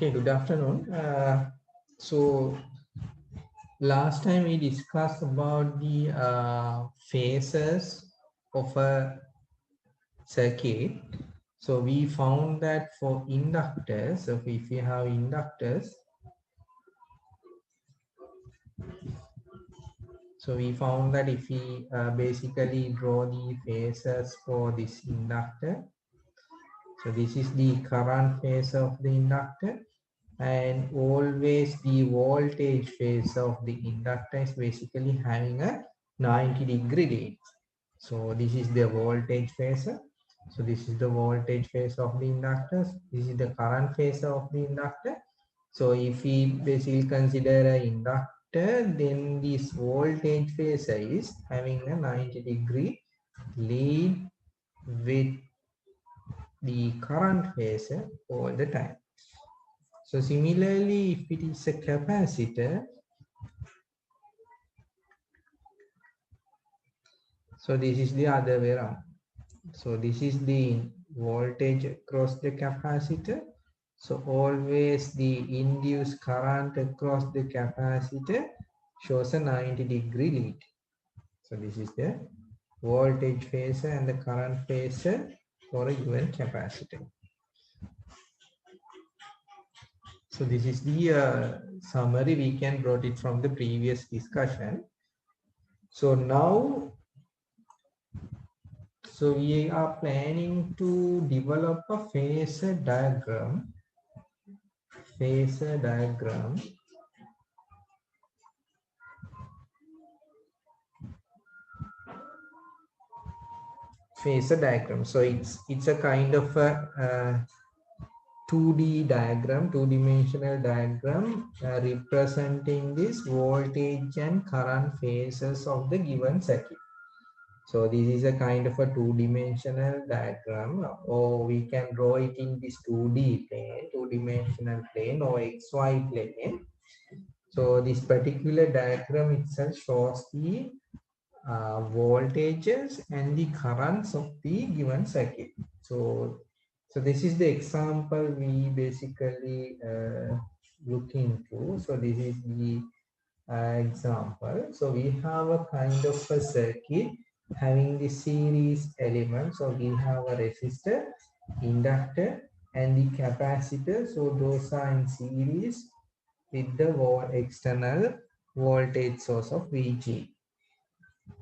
Okay, good afternoon. So last time we discussed about the phases of a circuit. So we found that for inductors, so if we have inductors, so we found that if we basically draw the phases for this inductor, so this is the current phase of the inductor, and always the voltage phase of the inductor is basically having a 90-degree lead. So this is the voltage phase. So this is the voltage phase of the inductor. This is the current phase of the inductor. So if we basically consider an inductor, then this voltage phase is having a 90-degree lead with the current phase all the time. So similarly, if it is a capacitor, so this is the other way around. So this is the voltage across the capacitor. So always the induced current across the capacitor shows a 90-degree lead. So this is the voltage phasor and the current phasor for a given capacitor. So this is the summary we can brought it from the previous discussion. So now, so we are planning to develop a phasor diagram. Phasor diagram. Phasor diagram. So it's a kind of a 2D diagram, two-dimensional diagram representing this voltage and current phases of the given circuit. So this is a kind of a two-dimensional diagram, or we can draw it in this 2D plane, two-dimensional plane or XY plane. So this particular diagram itself shows the voltages and the currents of the given circuit. So this is the example we basically look into. So this is the example. So we have a kind of a circuit having the series elements. So we have a resistor, inductor, and the capacitor. So those are in series with the external voltage source of VG.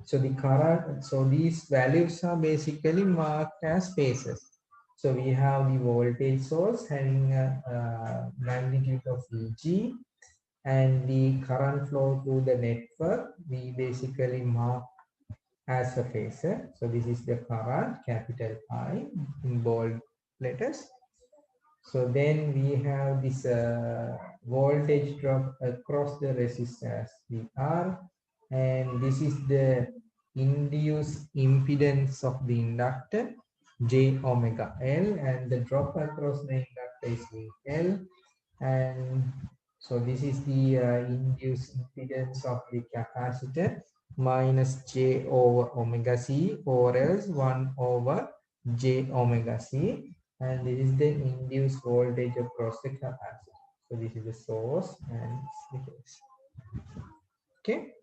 So the current, so these values are basically marked as phases. So we have the voltage source having a magnitude of Vg, and the current flow through the network we basically mark as a phasor. So this is the current, capital I in bold letters. So then we have this voltage drop across the resistors VR, and this is the induced impedance of the inductor J omega L, and the drop across the inductor is VL, and so this is the induced impedance of the capacitor minus J over omega C, or else 1 over J omega C, and this is the induced voltage across the capacitor. So this is the source and the case. Okay.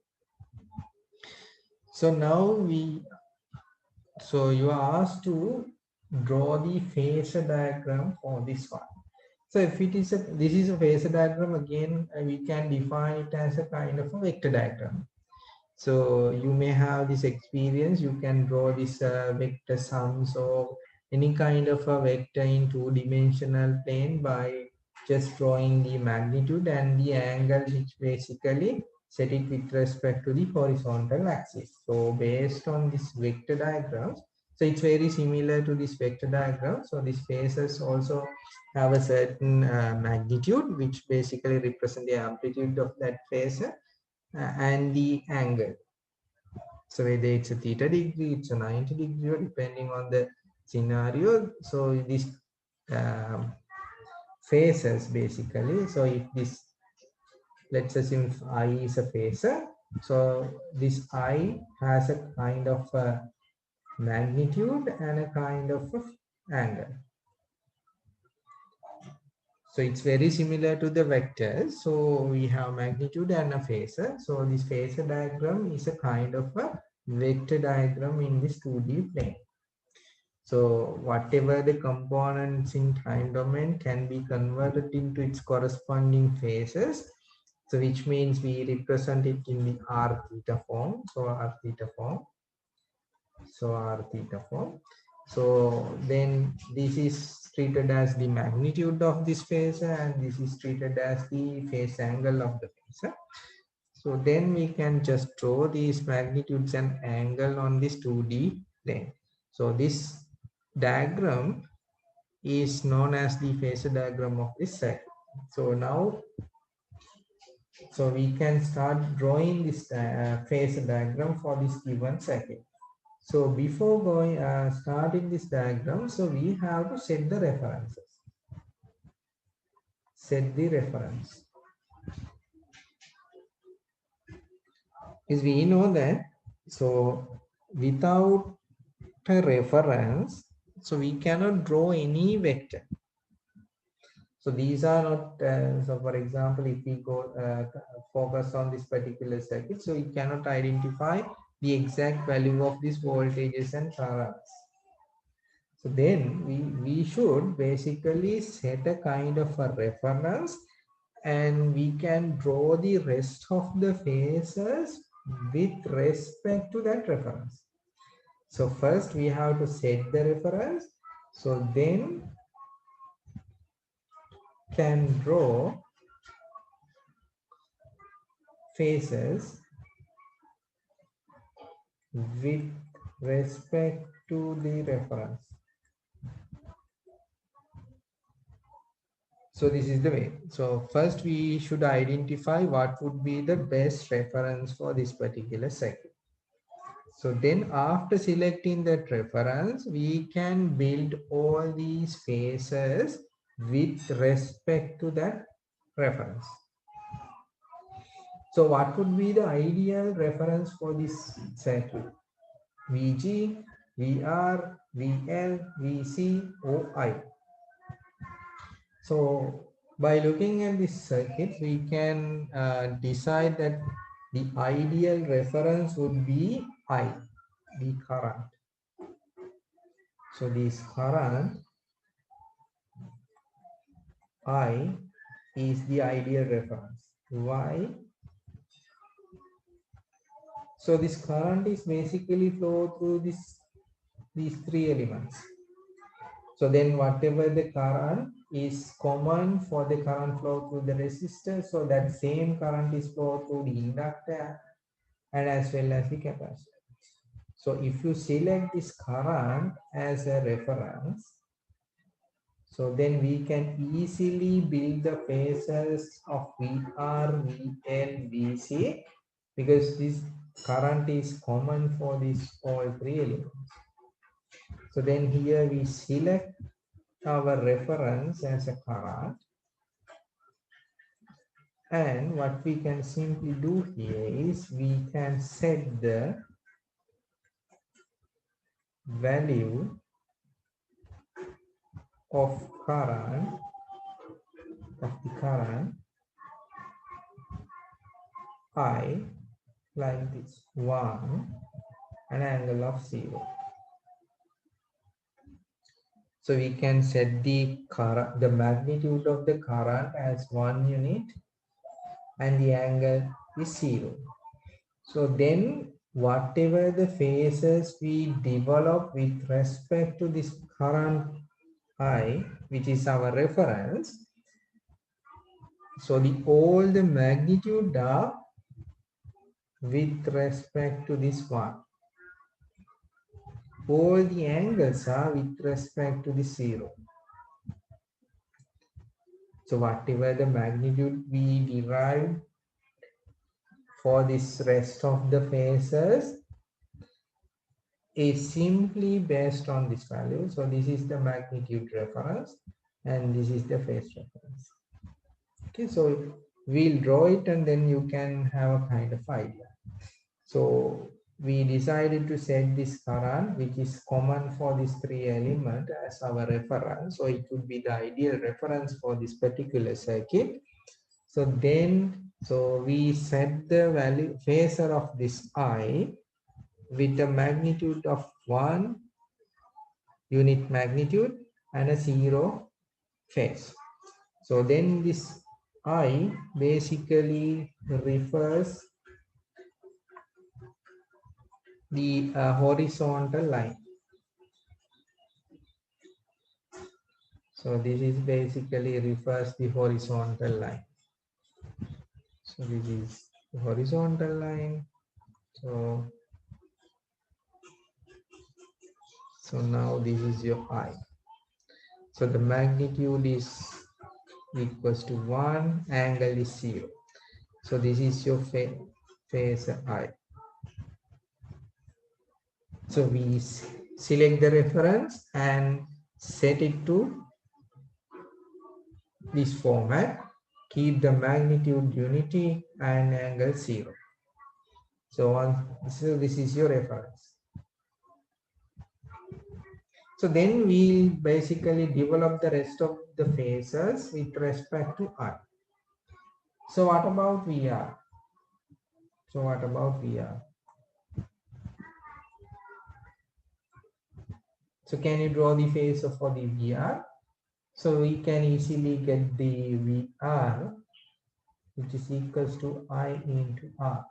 So now so you are asked to draw the phasor diagram for this one. So if it is this is a phasor diagram, again we can define it as a kind of a vector diagram. So you may have this experience, you can draw this vector sums or any kind of a vector in two-dimensional plane by just drawing the magnitude and the angle, which basically set it with respect to the horizontal axis. So based on this vector diagrams, so it's very similar to this vector diagram. So these phases also have a certain magnitude, which basically represent the amplitude of that phasor and the angle. So whether it's a theta degree, it's a 90 degree, depending on the scenario. So these phases basically. So if this, let's assume if I is a phasor, so this I has a kind of a magnitude and a kind of a angle. So it's very similar to the vectors. So we have magnitude and a phasor. So this phasor diagram is a kind of a vector diagram in this 2D plane. So whatever the components in time domain can be converted into its corresponding phases. So which means we represent it in the r theta form. So r theta form. So r theta form. So then this is treated as the magnitude of this phasor and this is treated as the phase angle of the phasor. So then we can just draw these magnitudes and angle on this 2D plane. So this diagram is known as the phasor diagram of this circle. So now, so we can start drawing this phasor diagram for this given circuit. So before going starting this diagram, so we have to set the references. Set the reference. Because we know that, so without a reference, so we cannot draw any vector. So these are not, so for example, if we go focus on this particular circuit, so we cannot identify the exact value of these voltages and currents. So then we should basically set a kind of a reference and we can draw the rest of the phases with respect to that reference. So first we have to set the reference. So then can draw phases with respect to the reference. So this is the way. So first we should identify what would be the best reference for this particular circuit. So then after selecting that reference, we can build all these phases with respect to that reference. So what would be the ideal reference for this circuit? VG, VR, VL, VC, OI. So by looking at this circuit, we can decide that the ideal reference would be I, the current. So this current I is the ideal reference. Why? So this current is basically flow through these three elements. So then whatever the current is common for the current flow through the resistor, so that same current is flow through the inductor and as well as the capacitor. So if you select this current as a reference, so then we can easily build the phases of VR, VL, VC because this current is common for these all three elements. So then here we select our reference as a current, and what we can simply do here is we can set the value of current I like this 1 and angle of 0. So we can set the current, the magnitude of the current as 1 unit and the angle is 0. So then whatever the phases we develop with respect to this current I, which is our reference, so all the magnitude are with respect to this one. All the angles are with respect to the 0. So whatever the magnitude we derive for this rest of the phases is simply based on this value. So this is the magnitude reference and this is the phase reference. Okay, so we'll draw it and then you can have a kind of idea. So we decided to set this current, which is common for these three elements, as our reference. So it would be the ideal reference for this particular circuit. So then, so we set the value phasor of this I with a magnitude of 1 unit magnitude and a 0 phase. So then this I basically refers the horizontal line. So this is basically refers the horizontal line. So this is the horizontal line. So now this is your I. So the magnitude is equals to 1, angle is 0. So this is your phase I. So we select the reference and set it to this format. Keep the magnitude unity and angle 0. So this is your reference. So then we basically develop the rest of the phases with respect to I. So what about VR? So what about VR? So can you draw the phasor for the VR? So we can easily get the VR, which is equals to I into R.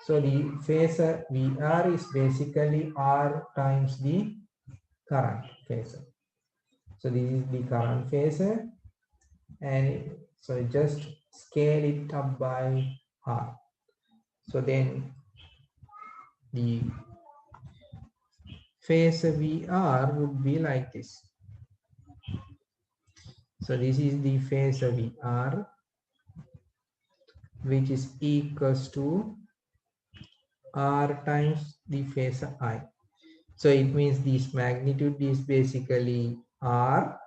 So the phasor VR is basically R times the current phasor. So this is the current phasor, and so just scale it up by R. So then the phasor VR would be like this. So this is the phasor VR, which is equals to R times the phasor I. So it means this magnitude is basically R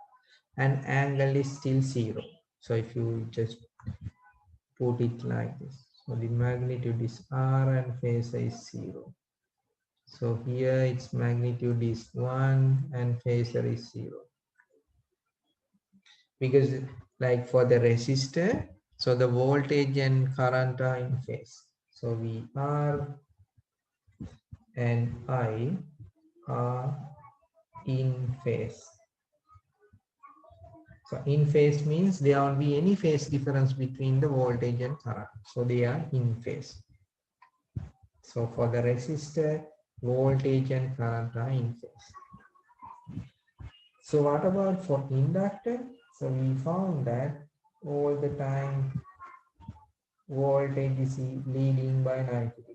and angle is still 0. So if you just put it like this, so the magnitude is R and phasor is 0. So here its magnitude is 1 and phasor is 0. Because like for the resistor, so the voltage and current are in phase. So VR and I are in phase. So in phase means there won't be any phase difference between the voltage and current. So they are in phase. So for the resistor, voltage and current are in phase. So what about for inductor? So we found that all the time voltage is leading by 90 degrees.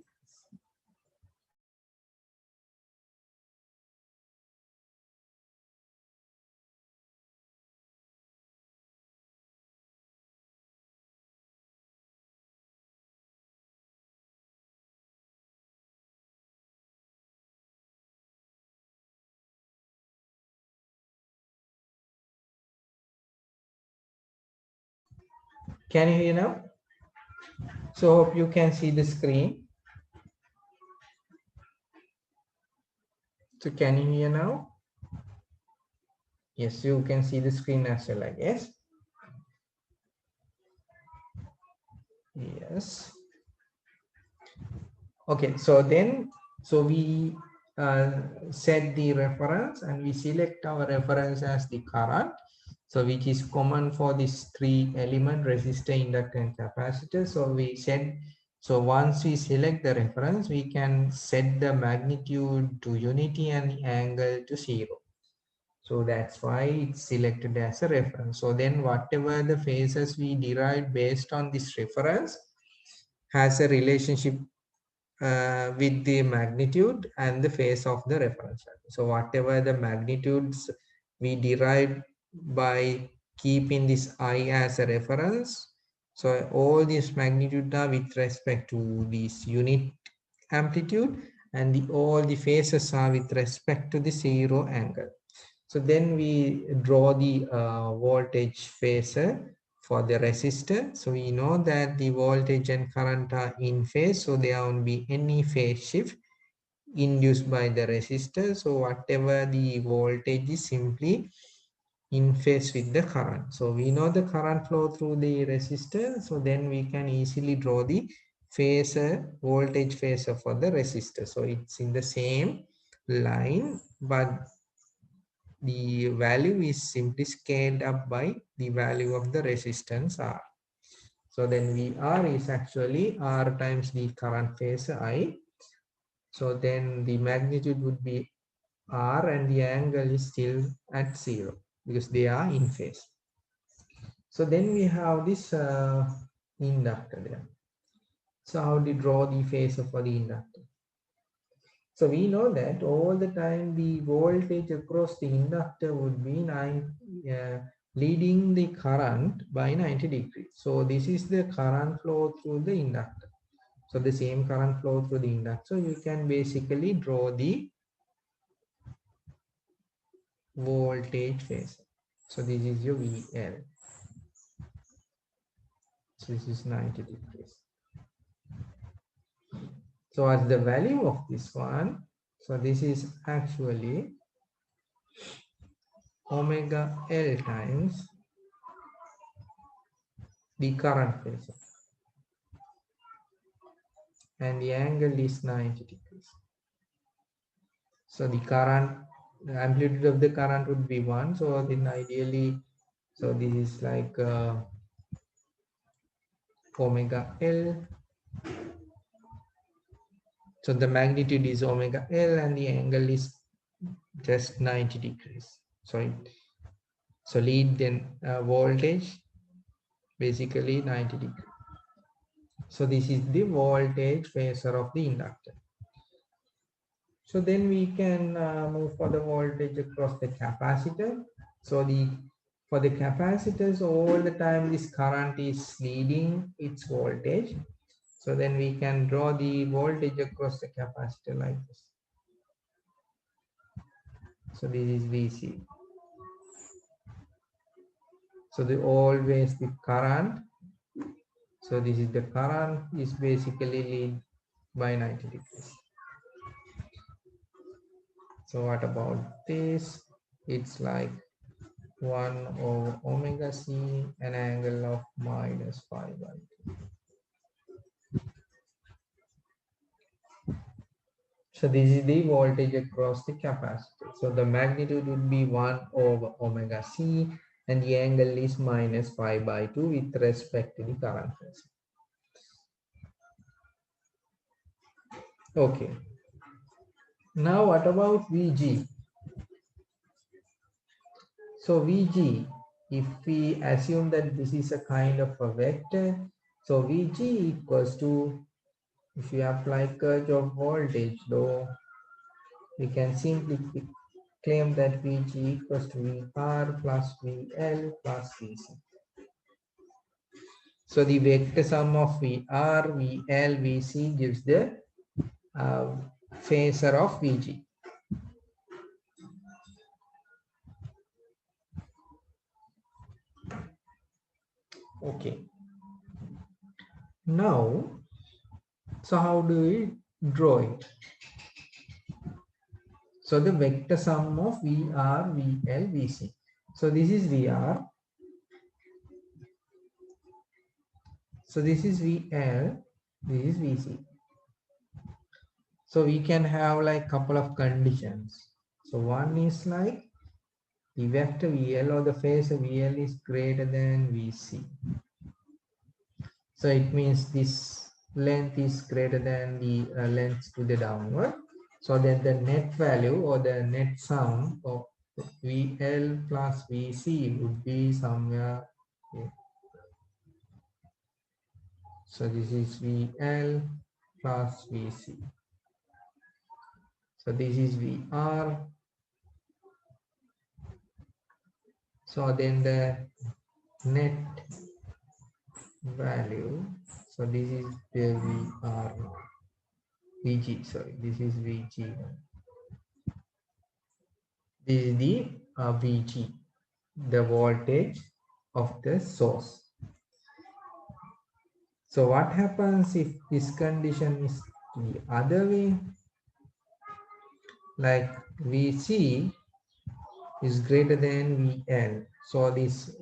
Can you hear now? So hope you can see the screen. So can you hear now? Yes, you can see the screen as well, I guess. Yes. Okay, so then, so we set the reference and we select our reference as the current. So which is common for these three element, resistor, inductor, and capacitor. So we said, so once we select the reference, we can set the magnitude to unity and the angle to 0. So that's why it's selected as a reference. So then whatever the phases we derive based on this reference has a relationship with the magnitude and the phase of the reference value. So whatever the magnitudes we derive by keeping this I as a reference, so all these magnitude are with respect to this unit amplitude, and all the phases are with respect to the 0 angle. So then we draw the voltage phasor for the resistor. So we know that the voltage and current are in phase, so there won't be any phase shift induced by the resistor. So whatever the voltage is simply in phase with the current. So we know the current flow through the resistor, so then we can easily draw the phasor, voltage phasor for the resistor. So it's in the same line, but the value is simply scaled up by the value of the resistance R. So then VR is actually R times the current phasor I. So then the magnitude would be R and the angle is still at 0 because they are in phase. So then we have this inductor there. So how do you draw the phasor for the inductor? So we know that all the time the voltage across the inductor would be leading the current by 90 degrees. So this is the current flow through the inductor. So the same current flow through the inductor. So you can basically draw the voltage phasor. So this is your VL. So this is 90 degrees. So as the value of this one, so this is actually omega L times the current phasor. And the angle is 90 degrees. So the current, the amplitude of the current would be 1. So then ideally, so this is like omega L. So the magnitude is omega L and the angle is just 90 degrees. So lead then voltage basically 90 degrees. So this is the voltage phasor of the inductor. So then we can move for the voltage across the capacitor. So for the capacitors, all the time this current is leading its voltage. So then we can draw the voltage across the capacitor like this. So this is VC. So always the current. So this is the current is basically lead by 90 degrees. So what about this? It's like 1 over omega c, an angle of minus 5 by 2. So this is the voltage across the capacitor. So the magnitude would be 1 over omega c and the angle is minus 5 by 2 with respect to the current phase. Okay. Now what about Vg? So Vg, if we assume that this is a kind of a vector, so Vg equals to, if you apply Kirchhoff voltage law, we can simply claim that Vg equals to Vr plus Vl plus Vc. So the vector sum of Vr, Vl, Vc gives the phasor of Vg. Okay. Now, so how do we draw it? So the vector sum of Vr, Vl, Vc. So this is Vr. So this is Vl, this is Vc. So we can have like couple of conditions. So one is like the vector VL or the phasor VL is greater than VC. So it means this length is greater than the length to the downward. So then the net value or the net sum of VL plus VC would be somewhere here. So this is VL plus VC. So this is VR. So then the net value, so this is where we are VG, sorry, this is VG. This is the VG, the voltage of the source. So what happens if this condition is the other way? Like VC is greater than VL. So this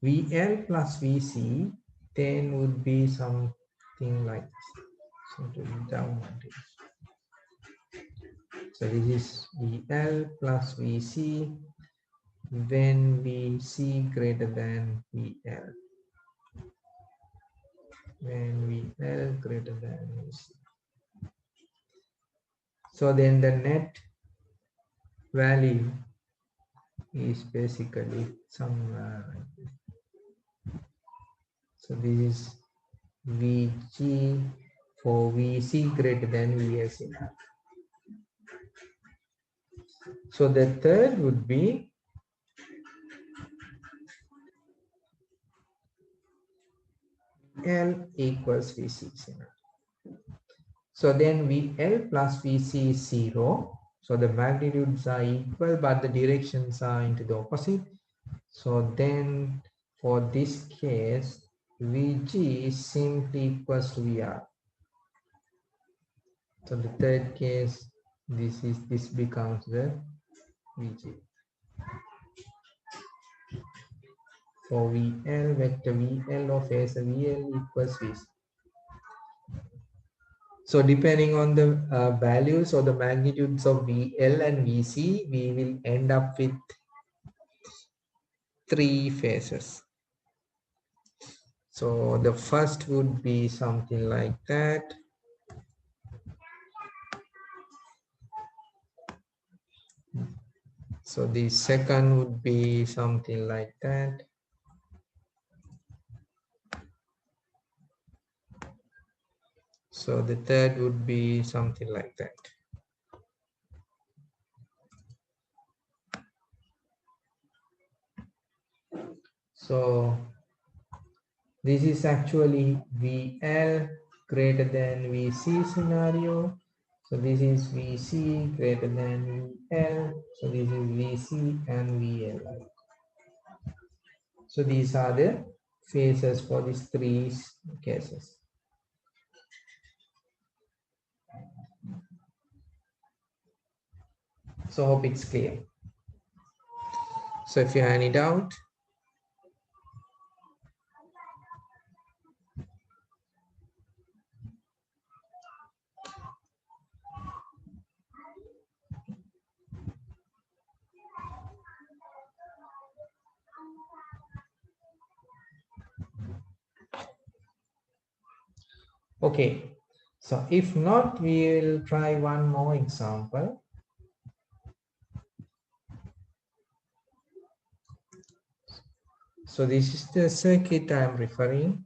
VL plus VC then would be something like this. So to be down voltage. So this is VL plus VC when VC greater than VL. When VL greater than VC. So then the net value is basically somewhere like this. So this is Vg for Vc greater than Vs. So the third would be L equals Vc. So then VL plus Vc is 0. So the magnitudes are equal, but the directions are into the opposite. So then for this case, Vg is simply equals to Vr. So the third case, this becomes the Vg. For VL, vector VL of phasor VL equals Vc. So depending on the values or the magnitudes of VL and VC, we will end up with three phases. So the first would be something like that. So the second would be something like that. So the third would be something like that. So this is actually VL greater than VC scenario. So this is VC greater than VL. So this is VC and VL. So these are the phases for these three cases. So hope it's clear. So if you have any doubt, okay. So if not, we will try one more example. So this is the circuit I'm referring.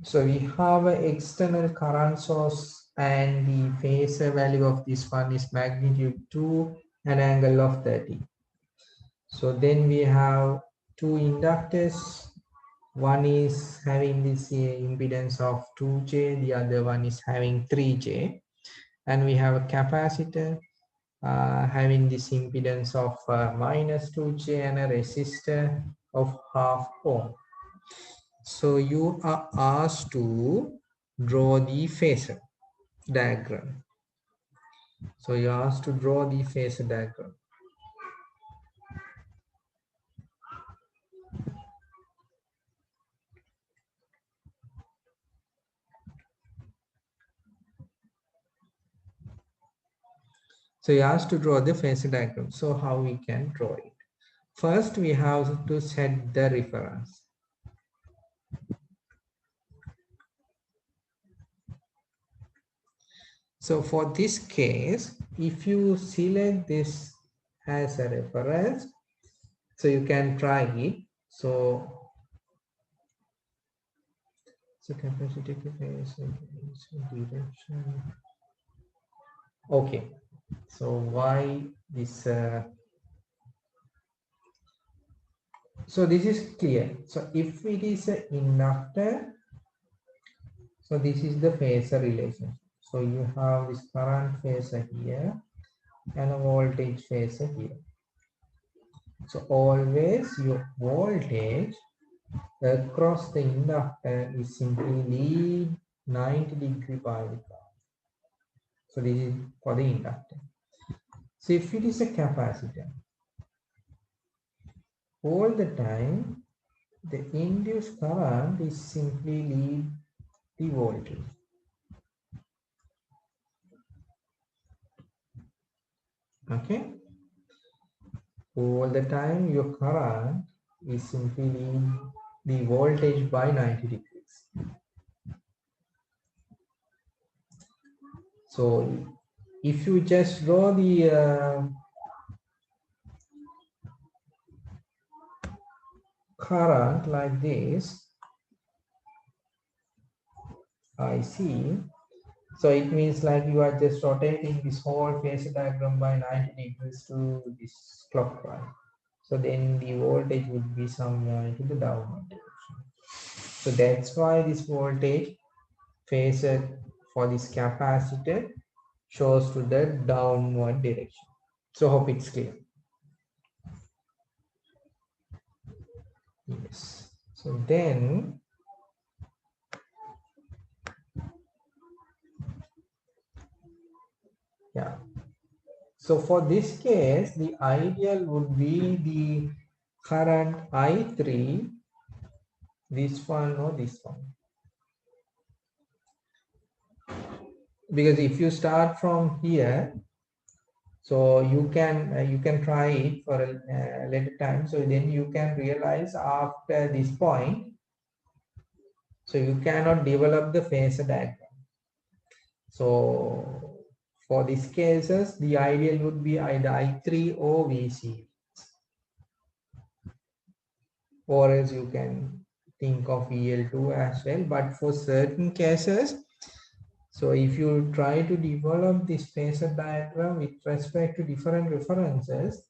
So we have an external current source and the phasor value of this one is magnitude 2 and angle of 30. So then we have two inductors. One is having this impedance of 2J, the other one is having 3J. And we have a capacitor having this impedance of minus 2J and a resistor of half ohm. So you are asked to draw the phasor diagram. So you are asked to draw the phasor diagram. So you are asked to draw the phasor diagram. So how we can draw it? First, we have to set the reference. So for this case, if you select this as a reference, so you can try it. So capacity direction. Okay. So why this? So this is clear. So if it is an inductor, so this is the phasor relation. So you have this current phasor here. and a voltage phasor here. So always your voltage across the inductor is simply lead 90-degree by the current. So this is for the inductor. So if it is a capacitor, all the time the induced current is simply lead the voltage. Okay, all the time your current is simply lead the voltage by 90 degrees. So if you just draw the current like this, IC, so it means like you are just rotating this whole phasor diagram by 90 degrees to this clockwise. So then the voltage would be somewhere into the downward direction. So that's why this voltage phasor for this capacitor shows to the downward direction. So hope it's clear. Yes. So then yeah. So for this case, the ideal would be the current I3, this one or this one. Because if you start from here, so you can try it for a later time. So then you can realize after this point, so you cannot develop the phasor diagram. So for these cases, the ideal would be either I3 or VC. Or else you can think of EL2 as well. But for certain cases, so if you try to develop this phasor diagram with respect to different references,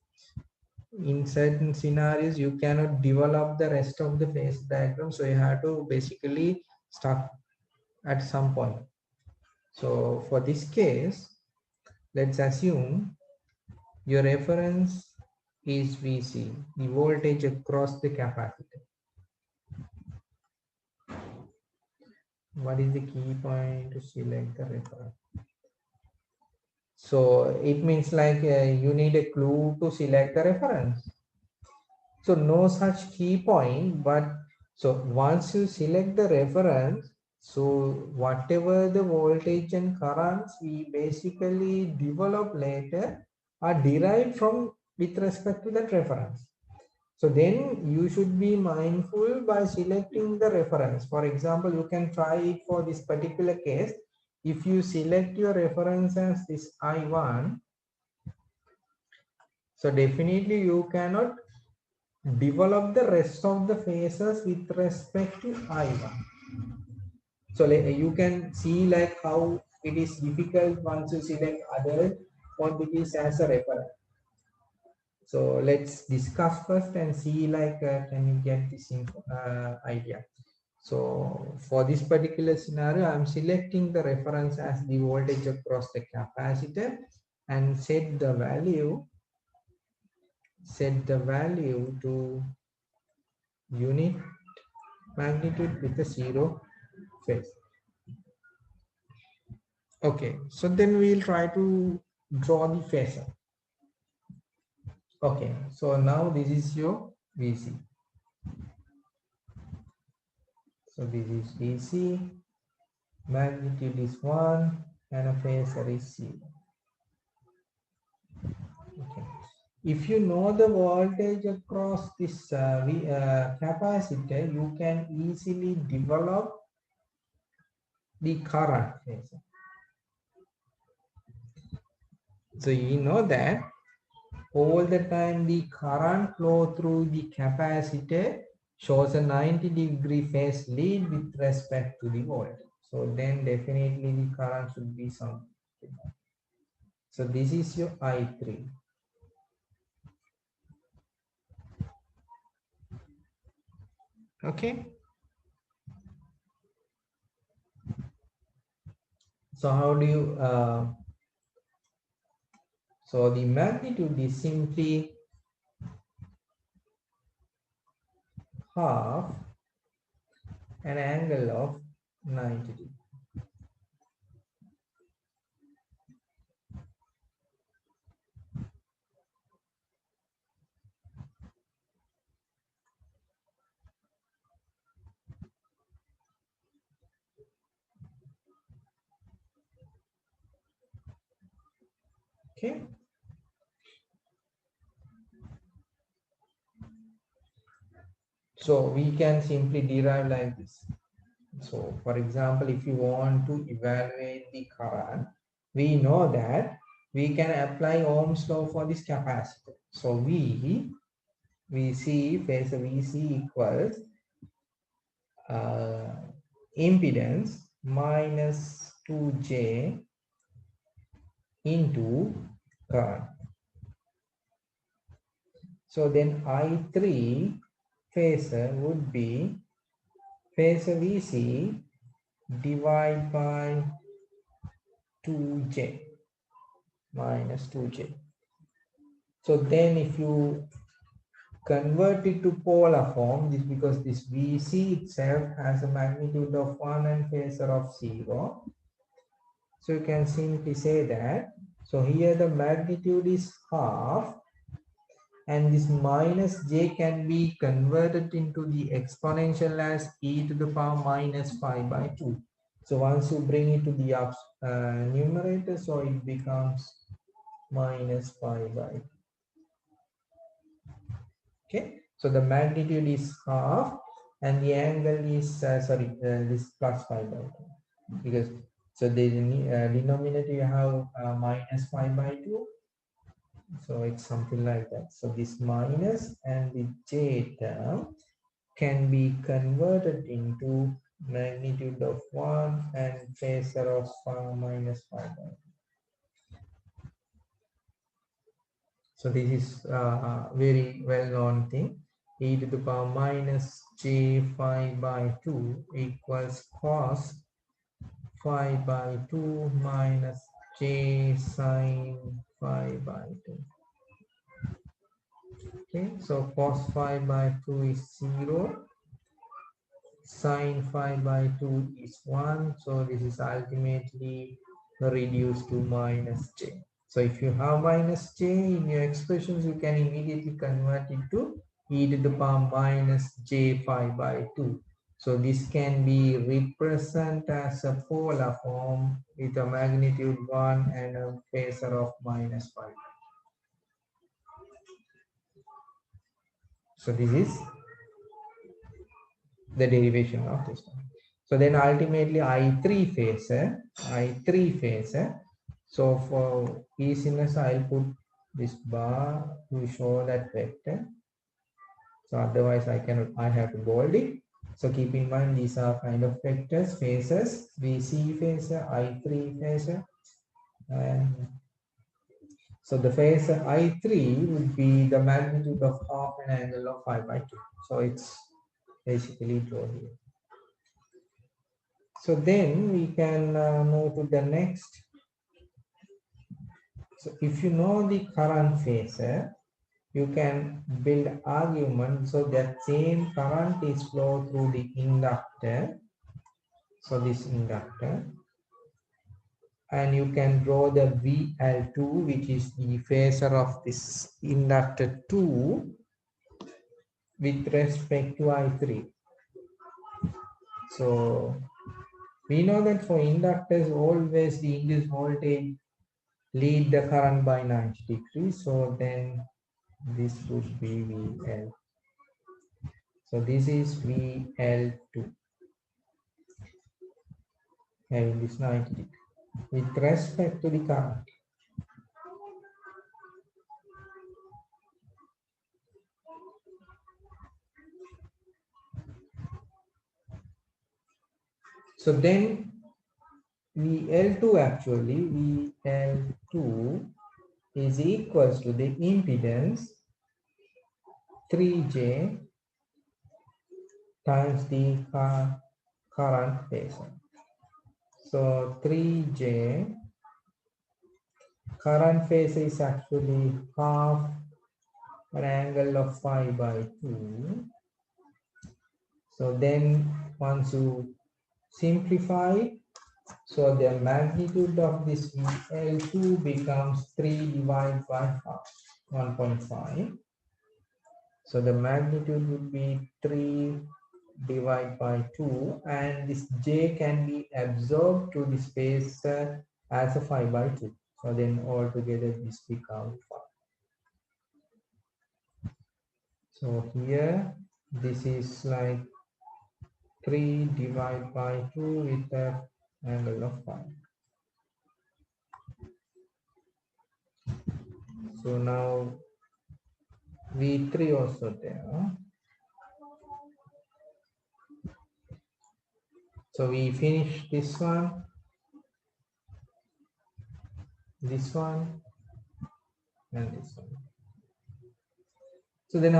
in certain scenarios, you cannot develop the rest of the phasor diagram. So you have to basically stop at some point. So for this case, let's assume your reference is VC, the voltage across the capacitor. What is the key point to select the reference? So it means like you need a clue to select the reference. So no such key point, but so once you select the reference, so whatever the voltage and currents we basically develop later are derived from with respect to that reference. So then you should be mindful by selecting the reference. For example, you can try it for this particular case. If you select your reference as this I1, so definitely you cannot develop the rest of the phases with respect to I1. So you can see like how it is difficult once you select other quantities as a reference. So let's discuss first and see like can you get this idea. So for this particular scenario, I'm selecting the reference as the voltage across the capacitor and set the value to unit magnitude with a 0 phase. Okay, so then we'll try to draw the phasor. Okay, so now this is your VC. So this is VC, magnitude is 1 and a phasor is 0. Okay. If you know the voltage across this capacitor, you can easily develop the current phasor. So you know that all the time the current flow through the capacitor shows a 90-degree phase lead with respect to the voltage. So then definitely the current should be something. So this is your I3. Okay. So how do you So the magnitude is simply half an angle of 90 degrees. Okay. So we can simply derive like this. So for example, if you want to evaluate the current, we know that we can apply Ohm's law for this capacitor. So VC phase VC equals impedance minus 2J into current. So then I3 phasor would be phasor VC divided by 2J minus 2J. So then if you convert it to polar form, this because this VC itself has a magnitude of 1 and phasor of 0. So you can simply say that. So here the magnitude is half, and this minus j can be converted into the exponential as e to the power minus 5 by 2. So once you bring it to the numerator, so it becomes minus 5 by 2. Okay, so the magnitude is half and the angle is this plus 5 by 2, because so the denominator you have minus 5 by 2, so it's something like that. So this minus and the j term can be converted into magnitude of 1 and phasor of minus 5 by 2. So this is a very well-known thing. E to the power minus j 5 by 2 equals cos 5 by 2 minus j sine 5 by 2. Okay, so cos 5 by 2 is 0. Sine 5 by 2 is 1. So this is ultimately reduced to minus j. So if you have minus j in your expressions, you can immediately convert it to e to the power minus j 5 by 2. So this can be represented as a polar form with a magnitude 1 and a phasor of minus 5. So this is the derivation of this one. So then ultimately I3 phasor. So for easiness, I'll put this bar to show that vector. So otherwise I have to bold it. So keep in mind these are kind of vectors, phasors, VC phasor, I3 phasor. And so the phasor I3 would be the magnitude of half an angle of 5 by 2. So it's basically drawn here. So then we can move to the next. So if you know the current phasor, you can build argument so that same current is flow through the inductor. So this inductor, and you can draw the VL2, which is the phasor of this inductor 2 with respect to I3. So we know that for inductors, always the induced voltage lead the current by 90 degrees. So then this would be VL. So this is VL2 having this 90 degrees with respect to the current. So then VL2 actually, VL2 is equals to the impedance 3J times the current phasor. So 3J current phase is actually half an angle of phi by 2. So then once you simplify, so the magnitude of this VL2 becomes 3 divided by half, 1.5. So the magnitude would be 3 divided by 2, and this J can be absorbed to the space as a 5 by 2. So then altogether this becomes 5. So here this is like 3 divided by 2 with an angle of 5. So now V3 also there. So we finish this one, and this one. So then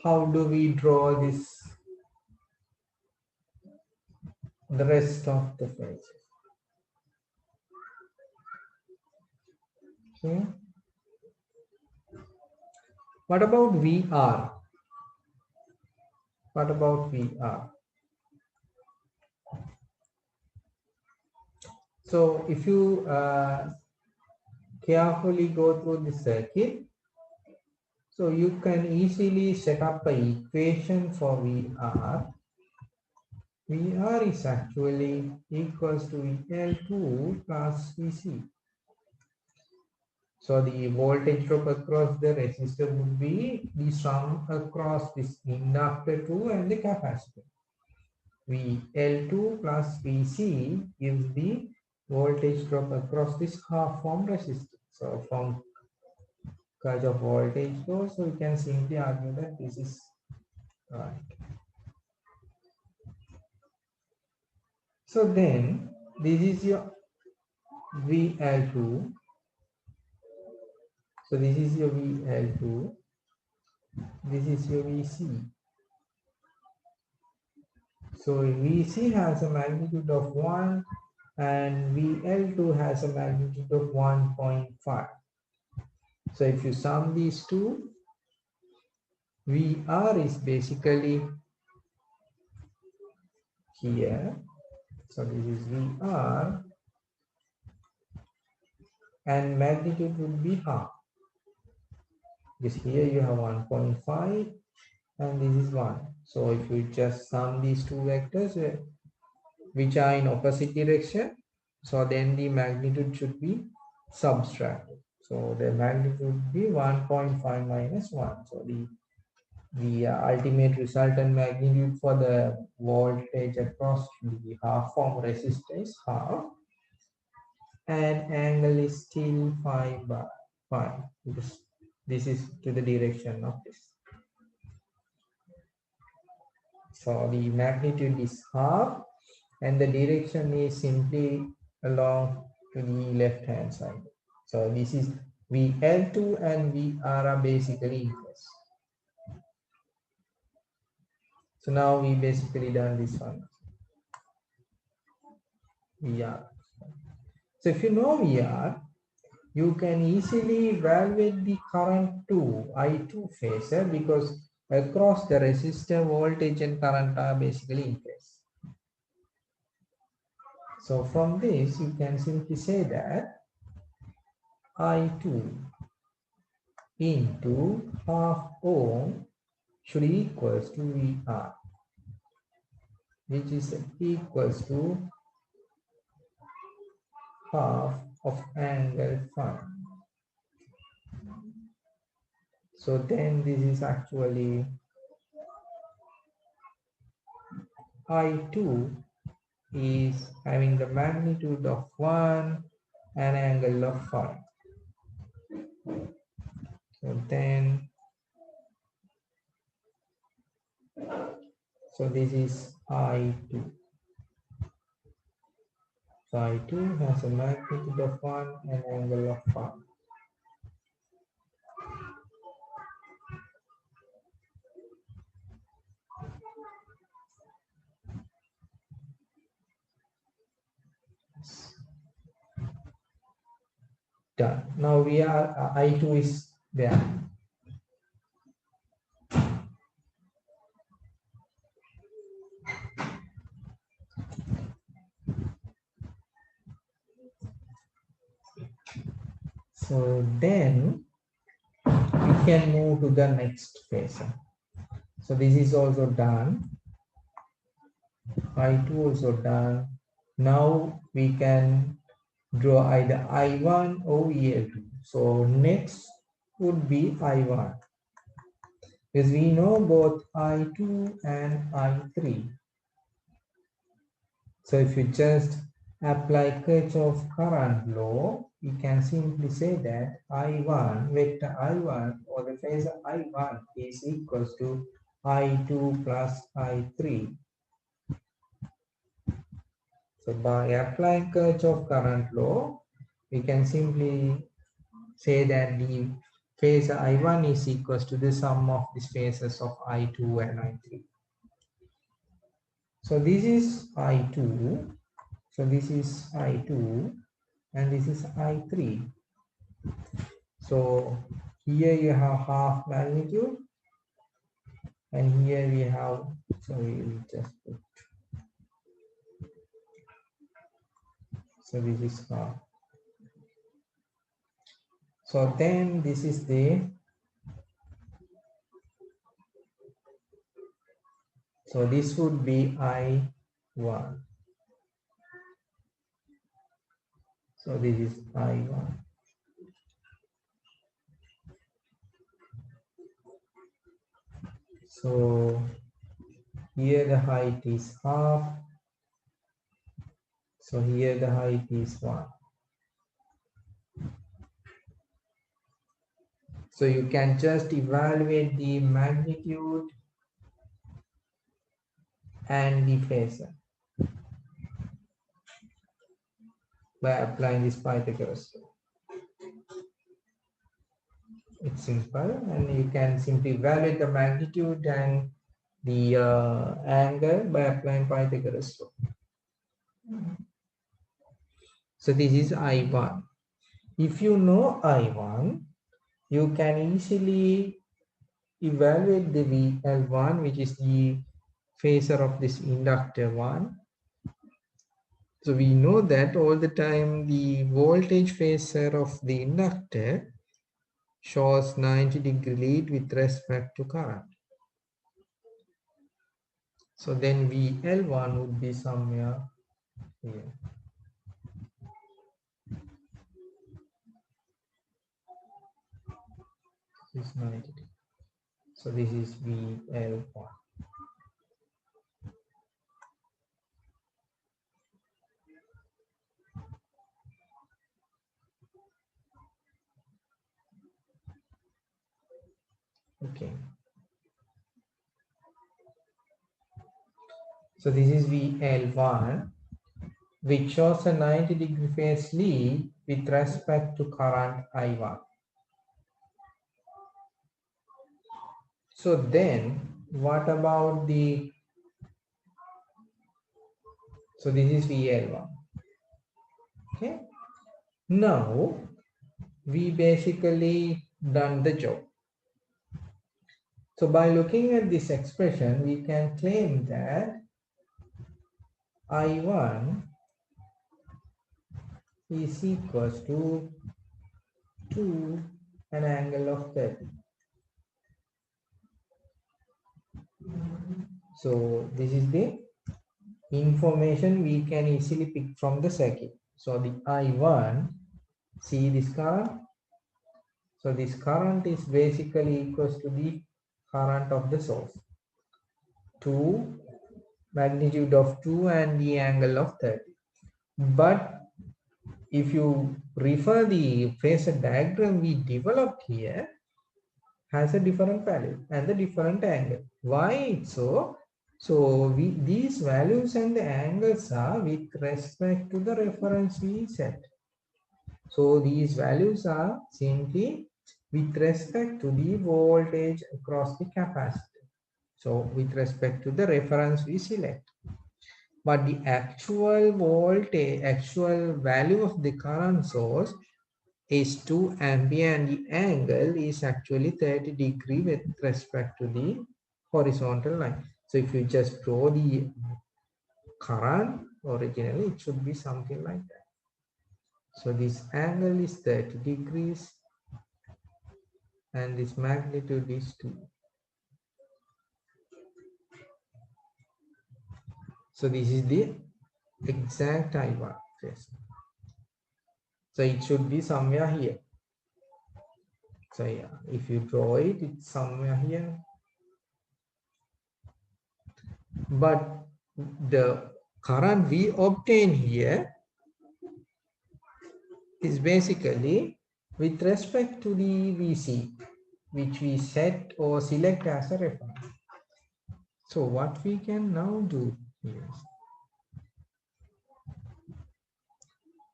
how do we draw this, the rest of the phases? Okay. What about VR? What about VR? So if you carefully go through the circuit, so you can easily set up an equation for VR. VR is actually equals to VL2 plus VC. So the voltage drop across the resistor would be the sum across this inductor 2 and the capacitor. VL2 plus VC gives the voltage drop across this half form resistor. So from Kirchhoff voltage law, so we can simply argue that this is right. So then this is your VL2. So this is your VL2. This is your VC. So VC has a magnitude of 1 and VL2 has a magnitude of 1.5. So if you sum these two, VR is basically here. So this is VR and magnitude would be half. Because here you have 1.5 and this is 1. So if you just sum these two vectors which are in opposite direction, so then the magnitude should be subtracted. So the magnitude would be 1.5 minus 1. So the ultimate resultant magnitude for the voltage across the half form resistor is half, and angle is still 5 by 5 because this is to the direction of this. So the magnitude is half and the direction is simply along to the left hand side. So this is VL2 and VR are basically equals. So now we basically done this one. VR. So if you know VR, you can easily evaluate the current to I2 phasor because across the resistor voltage and current are basically in phase. So from this you can simply say that I2 into half ohm should equals to VR, which is equals to half of angle phi. So then this is actually I2 is having the magnitude of 1 and angle of phi. So then, so this is I2. So I2 has a magnitude of 1 and angle of phi. done. Now we are I2 is there. So then we can move to the next phase. So this is also done. I2 also done. Now we can draw either I1 or EL2. So next would be I1. Because we know both I2 and I3. So if you just apply Kirchhoff's current law, we can simply say that I1, vector I1 or the phasor I1 is equals to I2 plus I3. So by applying Kirchhoff's current law, we can simply say that the phasor I1 is equals to the sum of these phases of I2 and I3. So this is I2. So this is I2 and this is I3. So here you have half magnitude and here we have, so we will just put, so this is half. So then this is the, so this would be I1. So this is I1. So here the height is half. So here the height is 1. So you can just evaluate the magnitude and the phasor by applying this Pythagoras law. It's simple, and you can simply evaluate the magnitude and the angle by applying Pythagoras law. So this is I1. If you know I1, you can easily evaluate the VL1, which is the phasor of this inductor 1. So we know that all the time the voltage phasor of the inductor shows 90-degree lead with respect to current. So then VL1 would be somewhere here. This is 90. So this is VL1. Okay. So this is VL1, which shows a 90-degree phase lead with respect to current I1. So then what about the, so this is VL1. Okay. Now we basically done the job. So by looking at this expression, we can claim that I1 is equals to 2 an angle of 30. So this is the information we can easily pick from the circuit. So the I1, see this current. So this current is basically equals to the current of the source. 2, magnitude of 2 and the angle of 30. But if you refer the phasor diagram we developed here, has a different value and the different angle. Why it's so? So these values and the angles are with respect to the reference we set. So these values are simply with respect to the voltage across the capacitor. So with respect to the reference we select. But the actual voltage, actual value of the current source is 2 ampere and the angle is actually 30 degree with respect to the horizontal line. So if you just draw the current, originally it should be something like that. So this angle is 30 degrees and this magnitude is 2. So this is the exact I1 phase. So it should be somewhere here. So yeah, if you draw it, it's somewhere here. But the current we obtain here is basically with respect to the VC, which we set or select as a reference. So what we can now do is,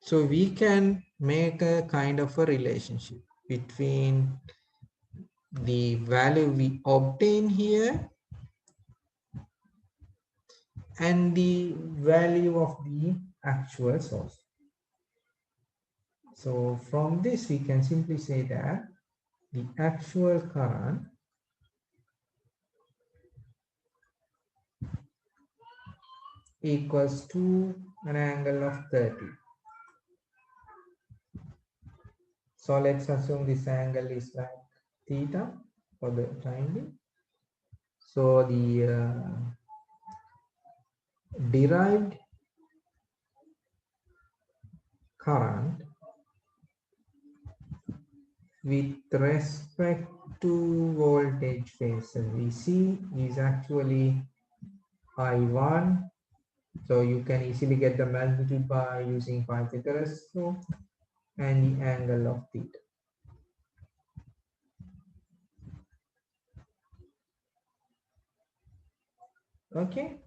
so we can make a kind of a relationship between the value we obtain here and the value of the actual source. So from this we can simply say that the actual current equals to an angle of 30. So let's assume this angle is like theta for the time being. So the derived current with respect to voltage phasor VC is actually I1. So you can easily get the magnitude by using Pythagoras law and the angle of theta. Okay.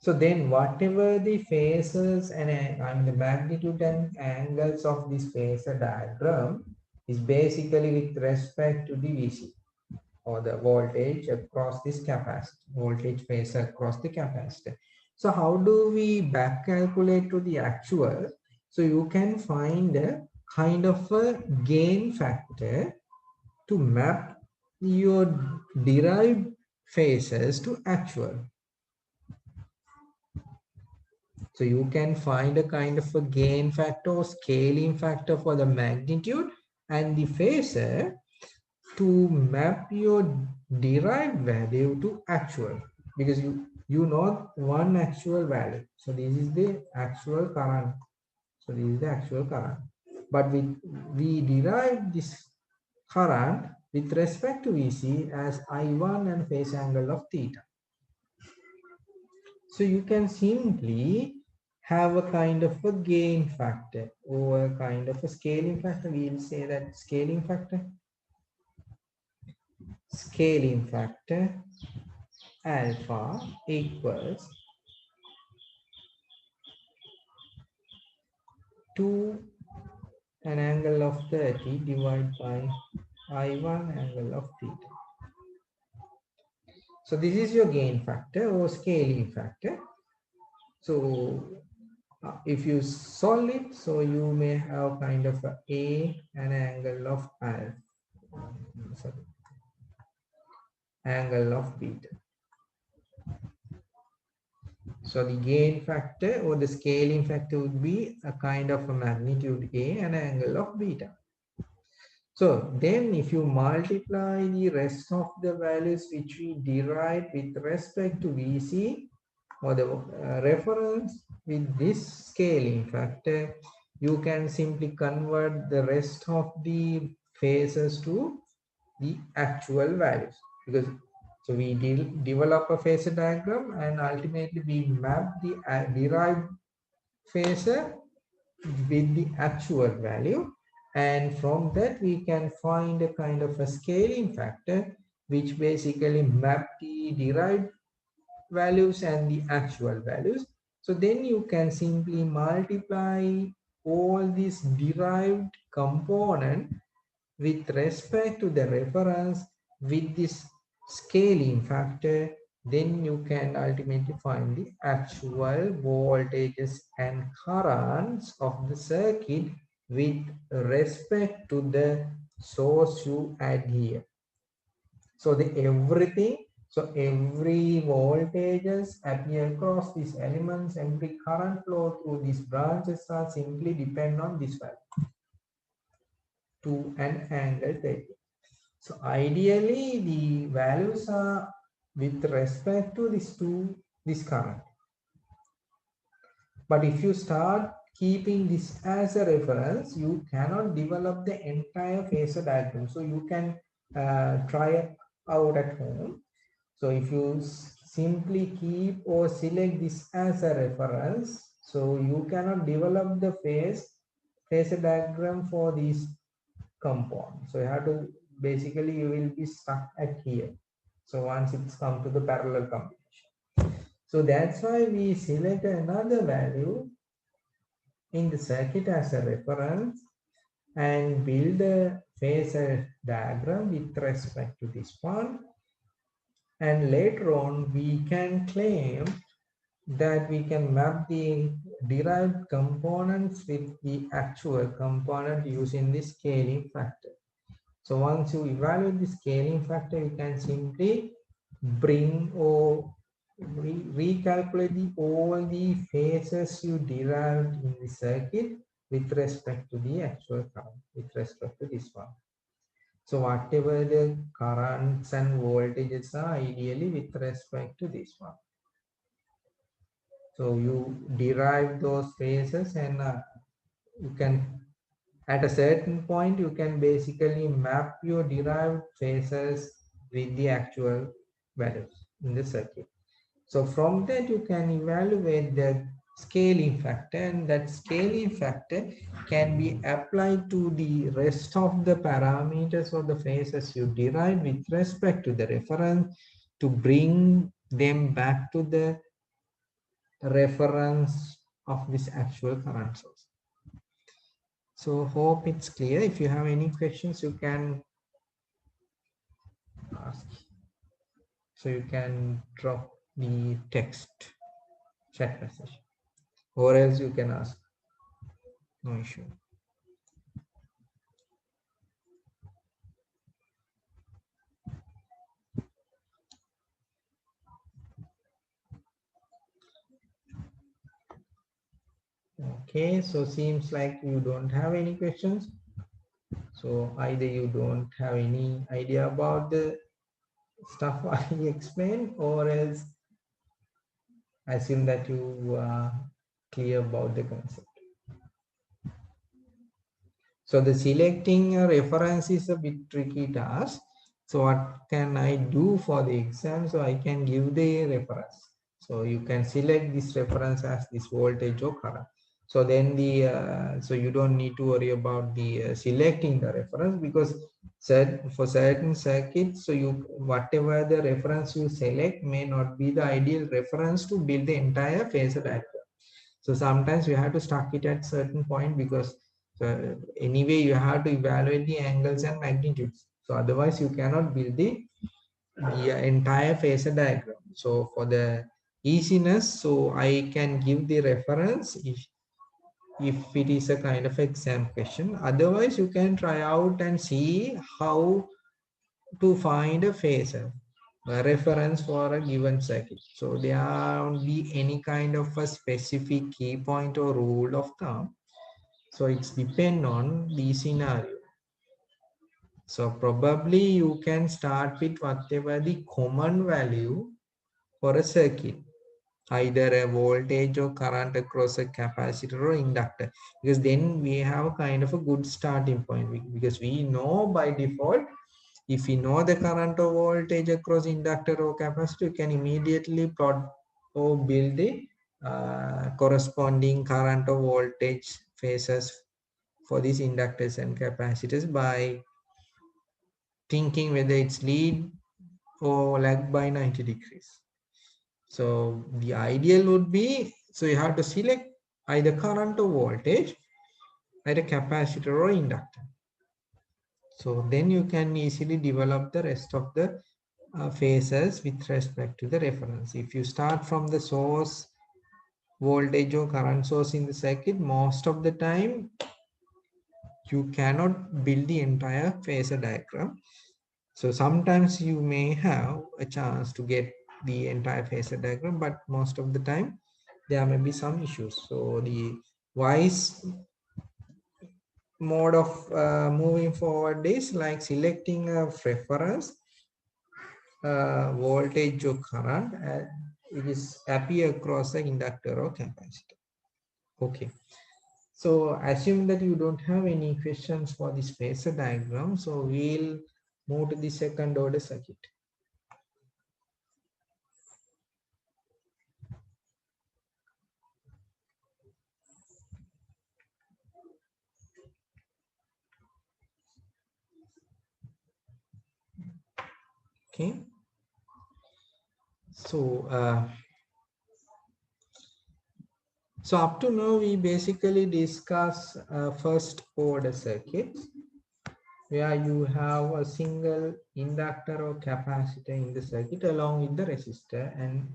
So then whatever the phases and the magnitude and angles of this phasor diagram is basically with respect to the VC or the voltage across this capacitor, voltage phasor across the capacitor. So how do we back calculate to the actual? So you can find a kind of a gain factor to map your derived phases to actual. So you can find a kind of a gain factor or scaling factor for the magnitude and the phasor to map your derived value to actual, because you know one actual value. So this is the actual current. So this is the actual current. But we derive this current with respect to VC as I1 and phase angle of theta. So you can simply have a kind of a gain factor or a kind of a scaling factor. We'll say that scaling factor alpha equals to an angle of 30 divided by I1 angle of theta. So this is your gain factor or scaling factor. So if you solve it, so you may have kind of an angle of alpha, sorry, angle of beta. So the gain factor or the scaling factor would be a kind of a magnitude A and an angle of beta. So then if you multiply the rest of the values which we derived with respect to VC or the reference with this scaling factor, you can simply convert the rest of the phases to the actual values. Because so we develop a phasor diagram and ultimately we map the derived phasor with the actual value, and from that we can find a kind of a scaling factor which basically map the derived values and the actual values. So then you can simply multiply all these derived component with respect to the reference with this scaling factor, then you can ultimately find the actual voltages and currents of the circuit with respect to the source you add here. So the everything, so every voltages appear across these elements, every current flow through these branches are simply depend on this value to an angle 30. So ideally the values are with respect to this current. But if you start keeping this as a reference, you cannot develop the entire phasor diagram. So you can try it out at home. So if you simply keep or select this as a reference, so you cannot develop the phasor diagram for these compounds. So you have to, basically you will be stuck at here. So once it's come to the parallel combination. So that's why we select another value in the circuit as a reference and build a phasor diagram with respect to this one. And later on, we can claim that we can map the derived components with the actual component using the scaling factor. So once you evaluate the scaling factor, you can simply bring or recalculate all the phases you derived in the circuit with respect to the actual current, with respect to this one. So whatever the currents and voltages are, ideally with respect to this one. So you derive those phases and you can, at a certain point, you can basically map your derived phases with the actual values in the circuit. So from that, you can evaluate the scaling factor, and that scaling factor can be applied to the rest of the parameters or the phases you derive with respect to the reference to bring them back to the reference of this actual current source. So hope it's clear. If you have any questions, you can ask. So you can drop the text chat message, or else you can ask. No issue. Okay, so seems like you don't have any questions. So either you don't have any idea about the stuff I explained, or else I assume that you are clear about the concept. So the selecting a reference is a bit tricky task. So what can I do for the exam? So I can give the reference. So you can select this reference as this voltage or current. So then so you don't need to worry about the selecting the reference, because for certain circuits, so whatever the reference you select may not be the ideal reference to build the entire phasor diagram. So sometimes you have to stuck it at certain point, because anyway you have to evaluate the angles and magnitudes. So otherwise you cannot build the entire phasor diagram. So for the easiness, so I can give the reference if it is a kind of exam question. Otherwise you can try out and see how to find a phasor, a reference for a given circuit. So there won't be any kind of a specific key point or rule of thumb. So it's depend on the scenario. So probably you can start with whatever the common value for a circuit, either a voltage or current across a capacitor or inductor, because then we have a kind of a good starting point, because we know by default, if we know the current or voltage across inductor or capacitor, you can immediately plot or build the corresponding current or voltage phases for these inductors and capacitors by thinking whether it's lead or lag by 90 degrees. So the ideal would be, so you have to select either current or voltage, either capacitor or inductor. So then you can easily develop the rest of the phases with respect to the reference. If you start from the source voltage or current source in the circuit, most of the time you cannot build the entire phasor diagram. So sometimes you may have a chance to get the entire phasor diagram, but most of the time there may be some issues. So the wise mode of moving forward is like selecting a reference voltage or current, and it is appear across the inductor or capacitor. Okay. So assume that you don't have any questions for this phasor diagram. So we'll move to the second order circuit. Okay. So so up to now we basically discuss first order circuits, where you have a single inductor or capacitor in the circuit along with the resistor and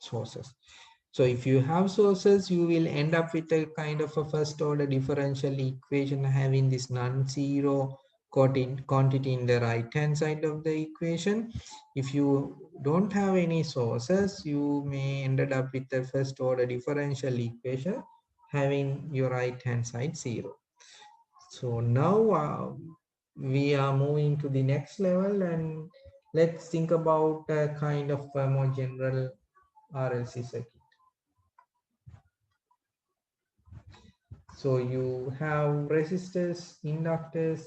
sources. So if you have sources, you will end up with a kind of a first order differential equation having this non-zero quantity in the right hand side of the equation. If you don't have any sources, you may ended up with the first order differential equation having your right hand side zero. So now we are moving to the next level, and let's think about a kind of a more general RLC circuit. So you have resistors, inductors,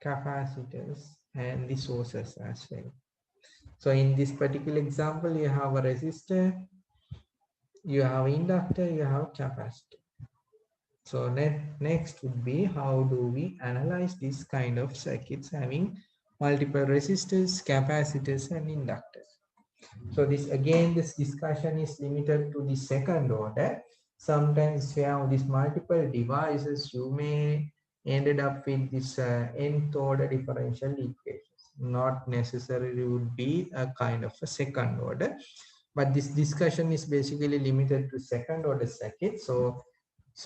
capacitors, and the sources as well. So in this particular example, you have a resistor, you have inductor, you have capacitor. So next would be, how do we analyze this kind of circuits having multiple resistors, capacitors, and inductors? So this discussion is limited to the second order. Sometimes if you have these multiple devices, you may ended up with this nth order differential equations. Not necessarily would be a kind of a second order, but this discussion is basically limited to second order circuit. So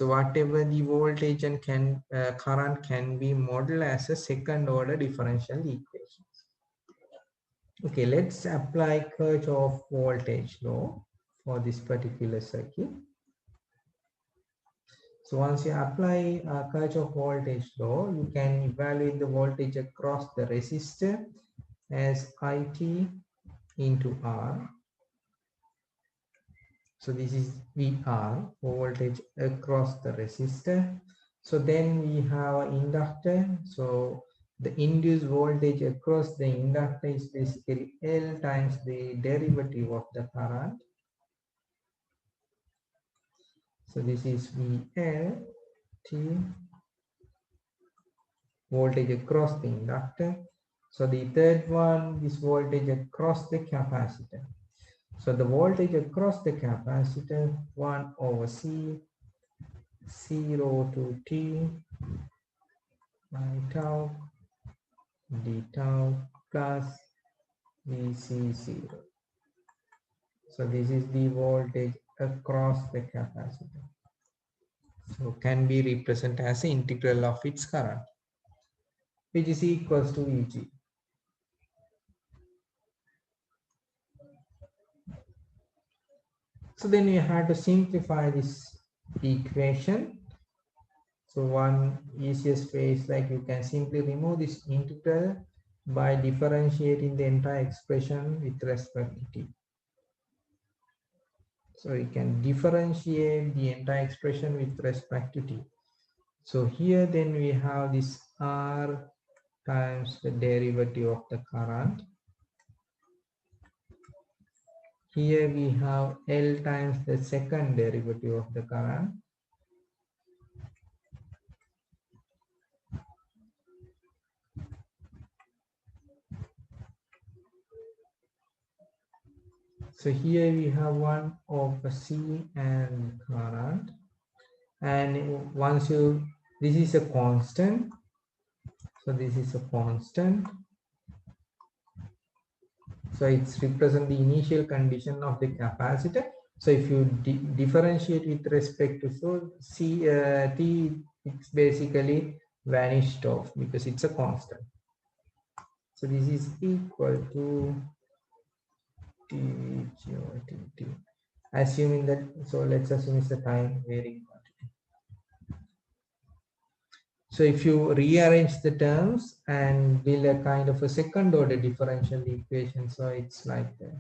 whatever the voltage and current can be modeled as a second order differential equation. Okay, let's apply Kirchhoff voltage law for this particular circuit. So once you apply Kirchhoff voltage law, you can evaluate the voltage across the resistor as IT into R. So this is VR, voltage across the resistor. So then we have an inductor. So the induced voltage across the inductor is basically L times the derivative of the current. So this is VL T, voltage across the inductor. So the third one is voltage across the capacitor. So the voltage across the capacitor, 1 over C, 0 to T by tau d tau plus VC0. So this is the voltage across the capacitor. So can be represented as the integral of its current, which is equals to Vg. So then you have to simplify this equation. So one easiest way is like you can simply remove this integral by differentiating the entire expression with respect to t. So you can differentiate the entire expression with respect to t. So here then we have this R times the derivative of the current. Here we have L times the second derivative of the current. So here we have 1 over C and current. And once this is a constant. So this is a constant. So it's represent the initial condition of the capacitor. So if you differentiate with respect to T, it's basically vanished off because it's a constant. So this is equal to T. Assuming that, so let's assume it's the time varying quantity. So if you rearrange the terms and build a kind of a second order differential equation, so it's like that.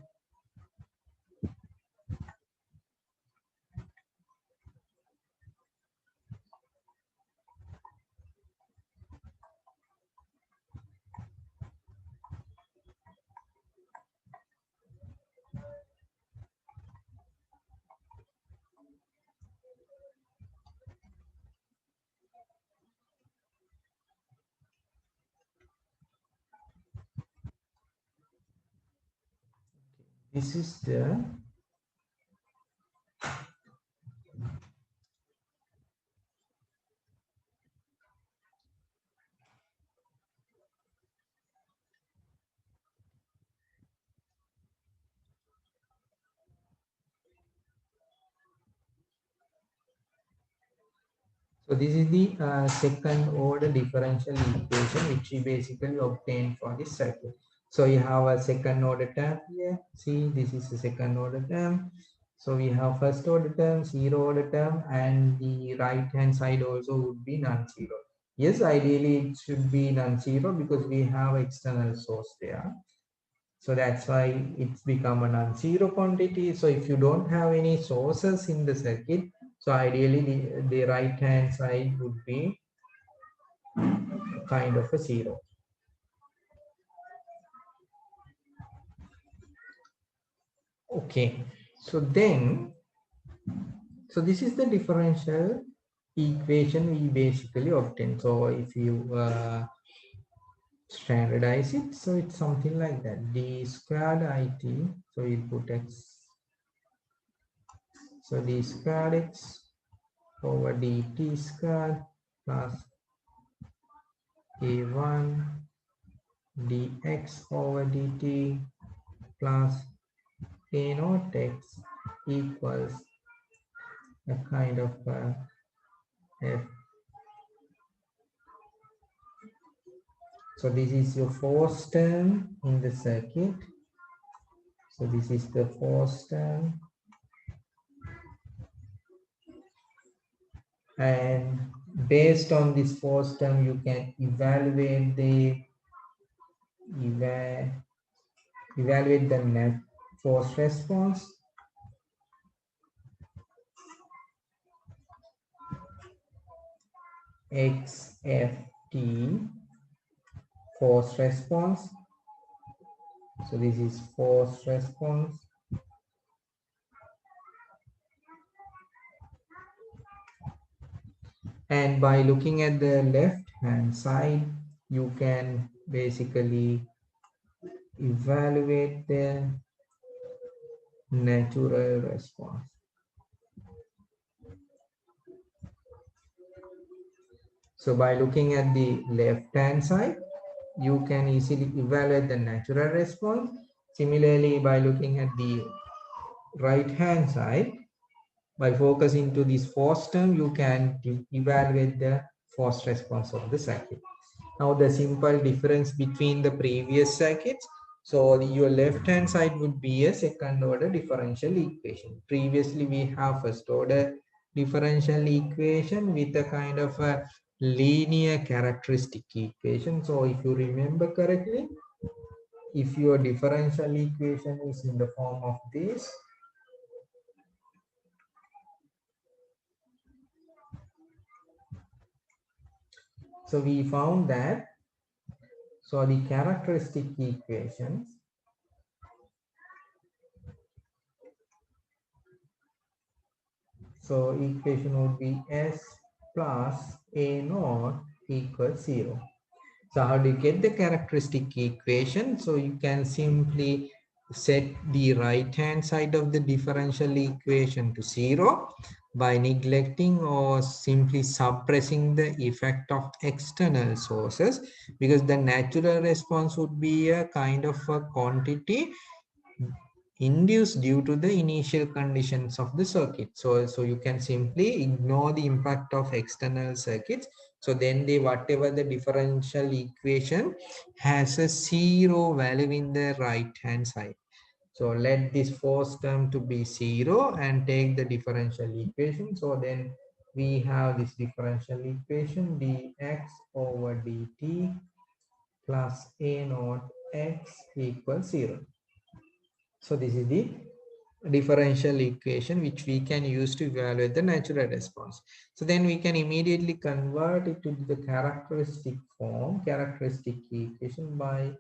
This is the so this is the second order differential equation which we basically obtained for this circuit. So you have a second order term here. See, this is the second order term. So we have first order term, zero order term, and the right hand side also would be non-zero. Yes, ideally it should be non-zero because we have external source there. So that's why it's become a non-zero quantity. So if you don't have any sources in the circuit, so ideally the right hand side would be kind of a zero. Okay, so then, so this is the differential equation we basically obtain. So if you standardize it, so it's something like that, d squared it, so we put x, so d squared x over dt squared plus a1 dx over dt plus a naught x equals a kind of f. So this is your force term in the circuit. So this is the force term. And based on this force term, you can evaluate the net force response. XFT force response. So this is force response. And by looking at the left hand side, you can basically evaluate the natural response. So by looking at the left hand side, you can easily evaluate the natural response. Similarly, by looking at the right hand side, by focusing to this force term, you can evaluate the force response of the circuit. Now the simple difference between the previous circuits, so your left hand side would be a second order differential equation. Previously we have first order differential equation with a kind of a linear characteristic equation. So if you remember correctly, if your differential equation is in the form of this, so we found that, so the characteristic equations, so equation would be S plus A naught equals 0. So how do you get the characteristic equation? So you can simply set the right hand side of the differential equation to 0. by neglecting or simply suppressing the effect of external sources, because the natural response would be a kind of a quantity induced due to the initial conditions of the circuit. So you can simply ignore the impact of external circuits. So then the whatever the differential equation has a zero value in the right hand side. So let this first term to be zero and take the differential equation. So then we have this differential equation dx over dt plus a naught x equals 0. So this is the differential equation which we can use to evaluate the natural response. So then we can immediately convert it to the characteristic form, characteristic equation, by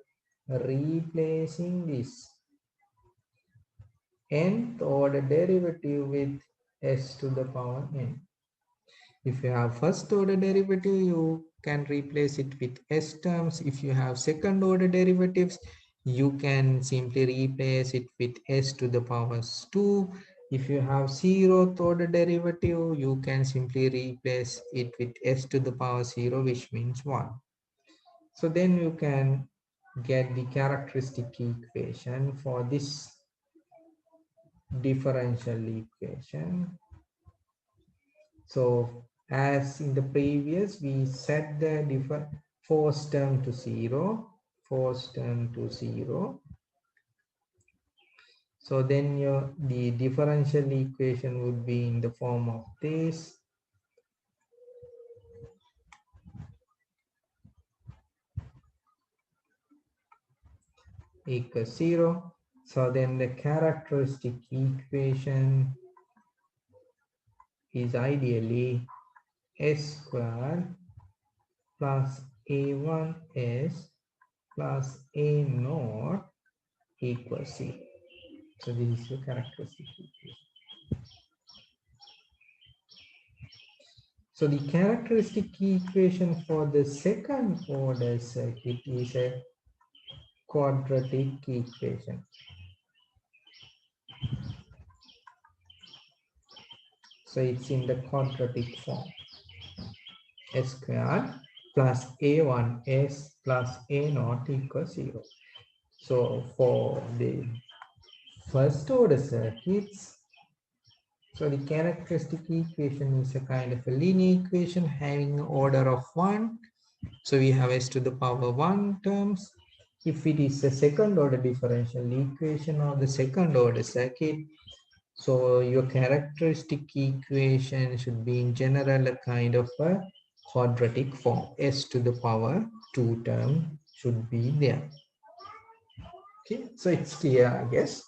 replacing this nth order derivative with s to the power n. If you have first order derivative, you can replace it with s terms. If you have second order derivatives, you can simply replace it with s to the power 2. If you have zeroth order derivative, you can simply replace it with s to the power 0, which means 1. So then you can get the characteristic equation for this differential equation. So as in the previous, we set the force term to 0, force term to 0. So then the differential equation would be in the form of this. Equals 0. So then the characteristic equation is ideally s squared plus a1s plus a naught equals 0. So this is the characteristic equation. So the characteristic equation for the second order circuit is a quadratic equation. So it's in the quadratic form. S squared plus a1s plus a naught equals 0. So for the first order circuits, so the characteristic equation is a kind of a linear equation having an order of 1. So we have s to the power 1 terms. If it is a second order differential equation or the second order circuit, so your characteristic equation should be in general a kind of a quadratic form. S to the power 2 term should be there. Okay, so it's clear, I guess.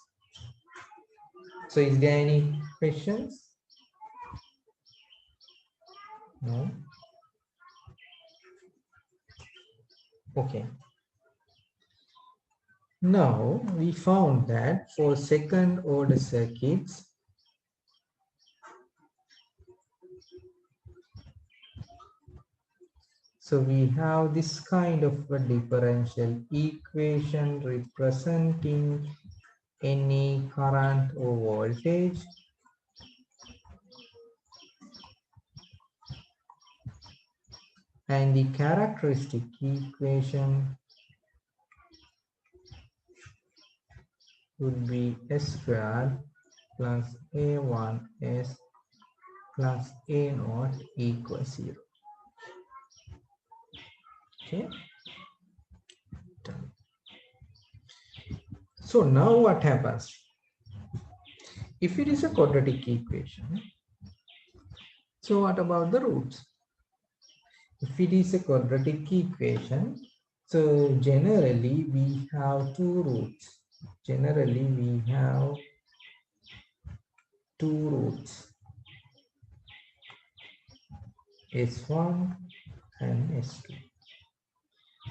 So is there any questions? No? Okay. Now we found that for second order circuits, so we have this kind of a differential equation representing any current or voltage. And the characteristic equation would be s squared plus a1s plus a naught equals 0. Okay. Done. So now what happens? If it is a quadratic equation, so what about the roots? If it is a quadratic equation, so generally we have two roots. Generally we have two roots, S1 and S2.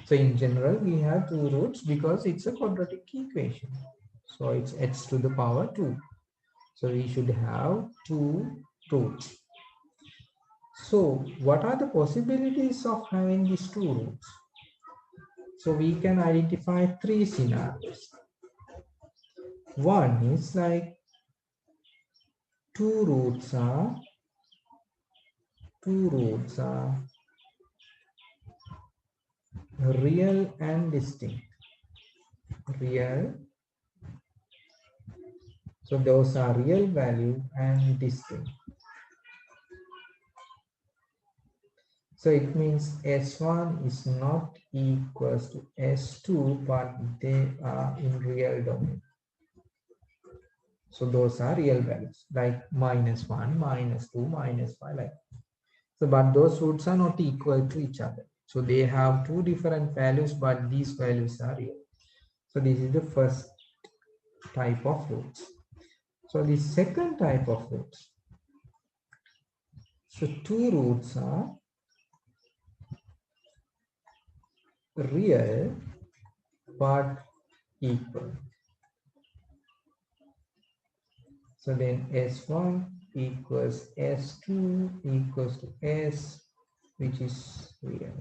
So in general, we have two roots because it's a quadratic equation. So it's x to the power 2. So we should have two roots. So what are the possibilities of having these two roots? So we can identify three scenarios. One is like two roots are two roots are real and distinct. Real, so those are real value and distinct. So it means S1 is not equals to S2, but they are in real domain. So those are real values like -1, -2, -5, like. So, but those roots are not equal to each other. So they have two different values, but these values are real. So this is the first type of roots. So the second type of roots. So two roots are real but equal. So then S1 equals S2 equals to S, which is real.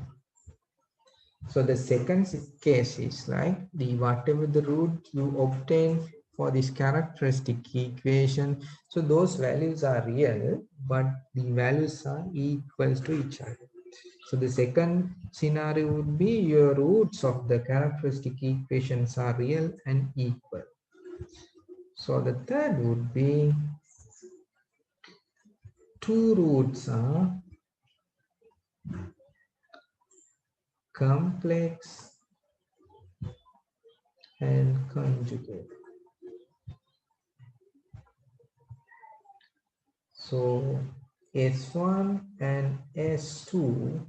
So the second case is like the whatever the root you obtain for this characteristic equation. So those values are real, but the values are equals to each other. So the second scenario would be your roots of the characteristic equations are real and equal. So the third would be two roots are complex and conjugate. So S1 and S2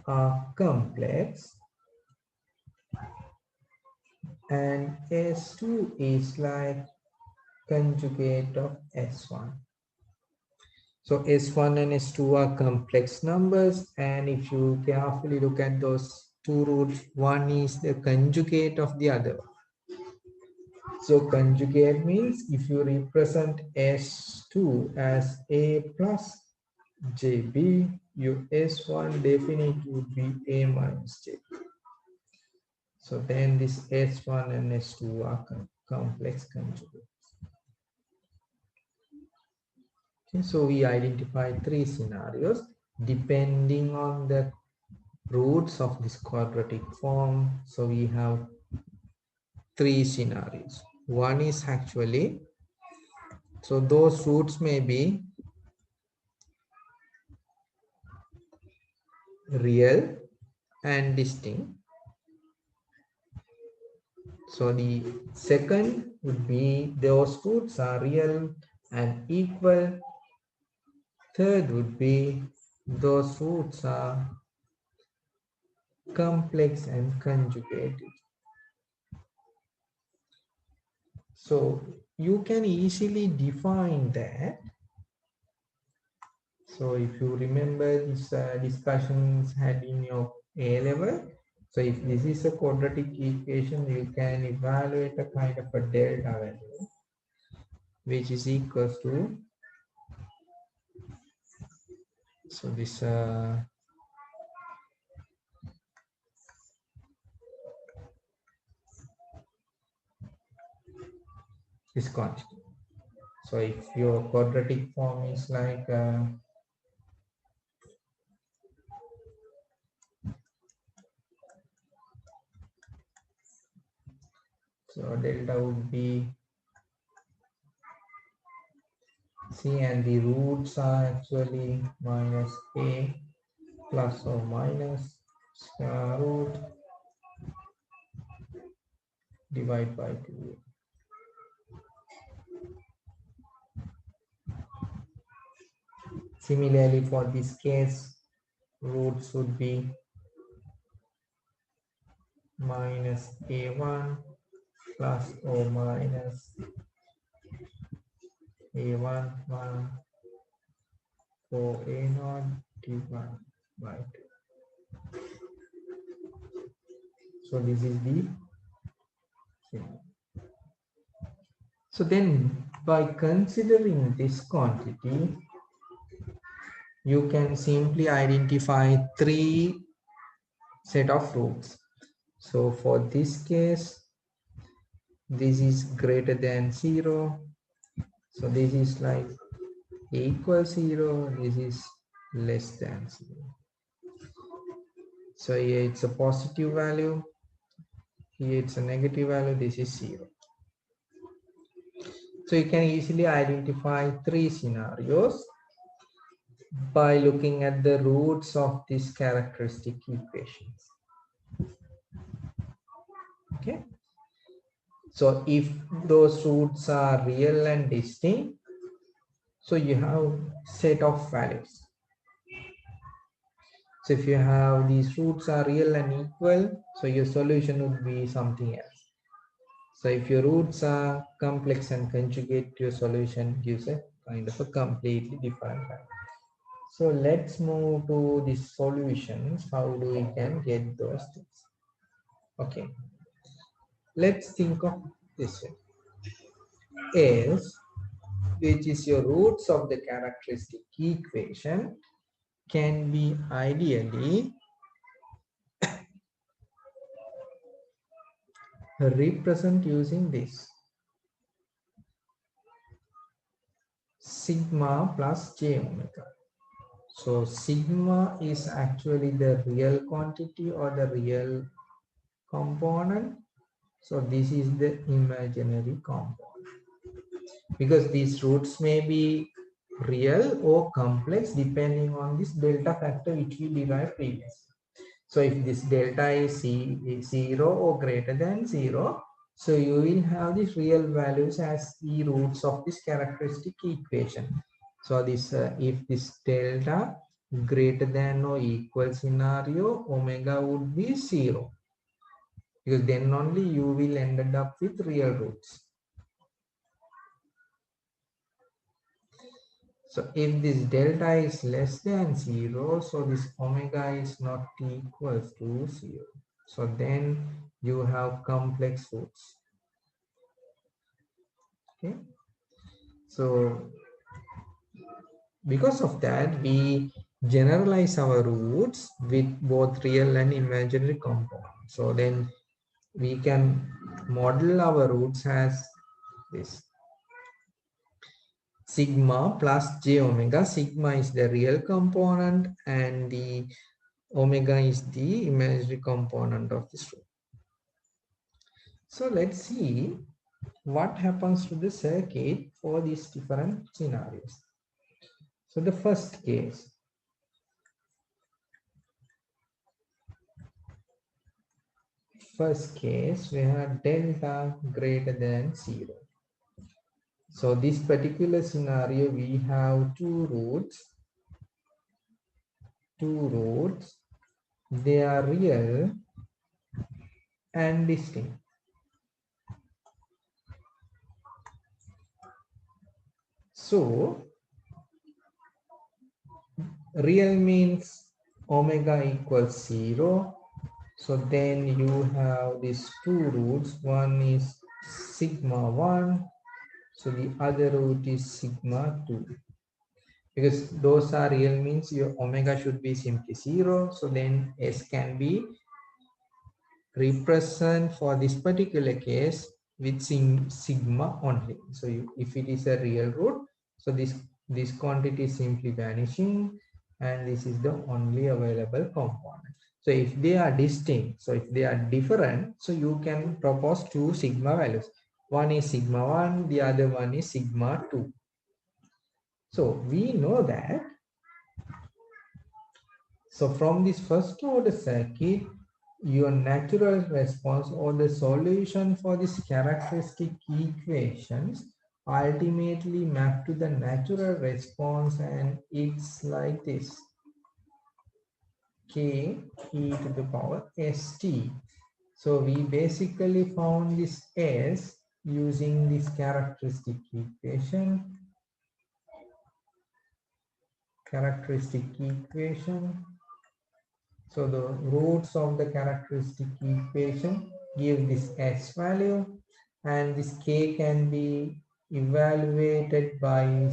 are complex and S2 is like conjugate of S1. So S1 and S2 are complex numbers, and if you carefully look at those two roots, one is the conjugate of the other. So conjugate means if you represent S2 as A plus JB, your S1 definitely would be A minus J. So then this S1 and S2 are complex conjugates. Okay, so we identify three scenarios depending on the roots of this quadratic form. So we have three scenarios. One is actually, so those roots may be real and distinct. So the second would be those roots are real and equal. Third would be those roots are complex and conjugated. So you can easily define that. So if you remember these discussions had in your A level, so if this is a quadratic equation, you can evaluate a kind of a delta value, which is equals to, so this this quantity. So if your quadratic form is like so delta would be C, and the roots are actually minus A plus or minus square root divide by 2. Similarly, for this case, roots would be minus A1 plus or minus A1 1 for A0 divided by 2. So this is the thing. So then by considering this quantity, you can simply identify three set of roots. So for this case, this is greater than 0. So this is like equal 0. This is less than 0. So here it's a positive value, here it's a negative value, this is 0. So you can easily identify 3 scenarios by looking at the roots of these characteristic equations. Okay. So if those roots are real and distinct, so you have set of values. So if you have these roots are real and equal, so your solution would be something else. So if your roots are complex and conjugate, your solution gives a kind of a completely different value. So let's move to the solutions. How do we can get those things? Okay, let's think of this way. S, which is your roots of the characteristic equation, can be ideally represent using this sigma plus j omega. So sigma is actually the real quantity or the real component. So this is the imaginary component. Because these roots may be real or complex depending on this delta factor which we derived previously. So if this delta is 0 or greater than 0, so you will have these real values as the roots of this characteristic equation. So this if this delta greater than or equal scenario, omega would be 0, because then only you will end up with real roots. So if this delta is less than 0, so this omega is not equal to 0. So then you have complex roots. Okay. So because of that, we generalize our roots with both real and imaginary components. So then we can model our roots as this. Sigma plus j omega. Sigma is the real component and the omega is the imaginary component of this root. So let's see what happens to the circuit for these different scenarios. So the first case, we have delta greater than 0. So this particular scenario, we have two roots. They are real and distinct. So real means omega equals 0. So then you have these two roots. One is sigma 1. So the other root is sigma 2. Because those are real means your omega should be simply 0. So then S can be represent for this particular case with sigma only. So if it is a real root, so this quantity is simply vanishing and this is the only available component. So if they are distinct, so if they are different, so you can propose two sigma values. One is sigma 1, the other one is sigma 2. So we know that. So from this first order circuit, your natural response or the solution for this characteristic equations ultimately map to the natural response, and it's like this: k e to the power st. So we basically found this s using this characteristic equation. So the roots of the characteristic equation give this s value, and this k can be evaluated by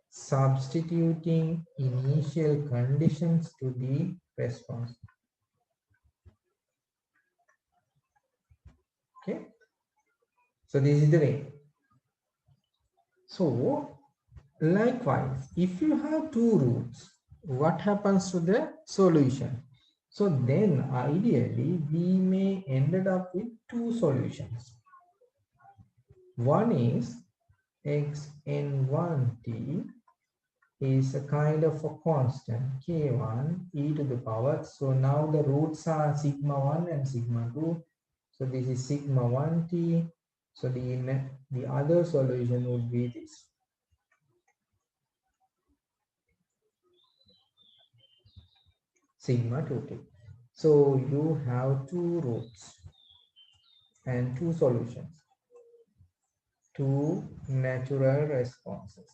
substituting initial conditions to the response. Okay, so this is the way. So likewise, if you have two roots, what happens to the solution? So then ideally we may ended up with two solutions. One is xn1t is a kind of a constant k1 e to the power. So now the roots are sigma 1 and sigma 2. So this is sigma 1t. So the other solution would be this sigma 2t. So you have two roots and two solutions, two natural responses.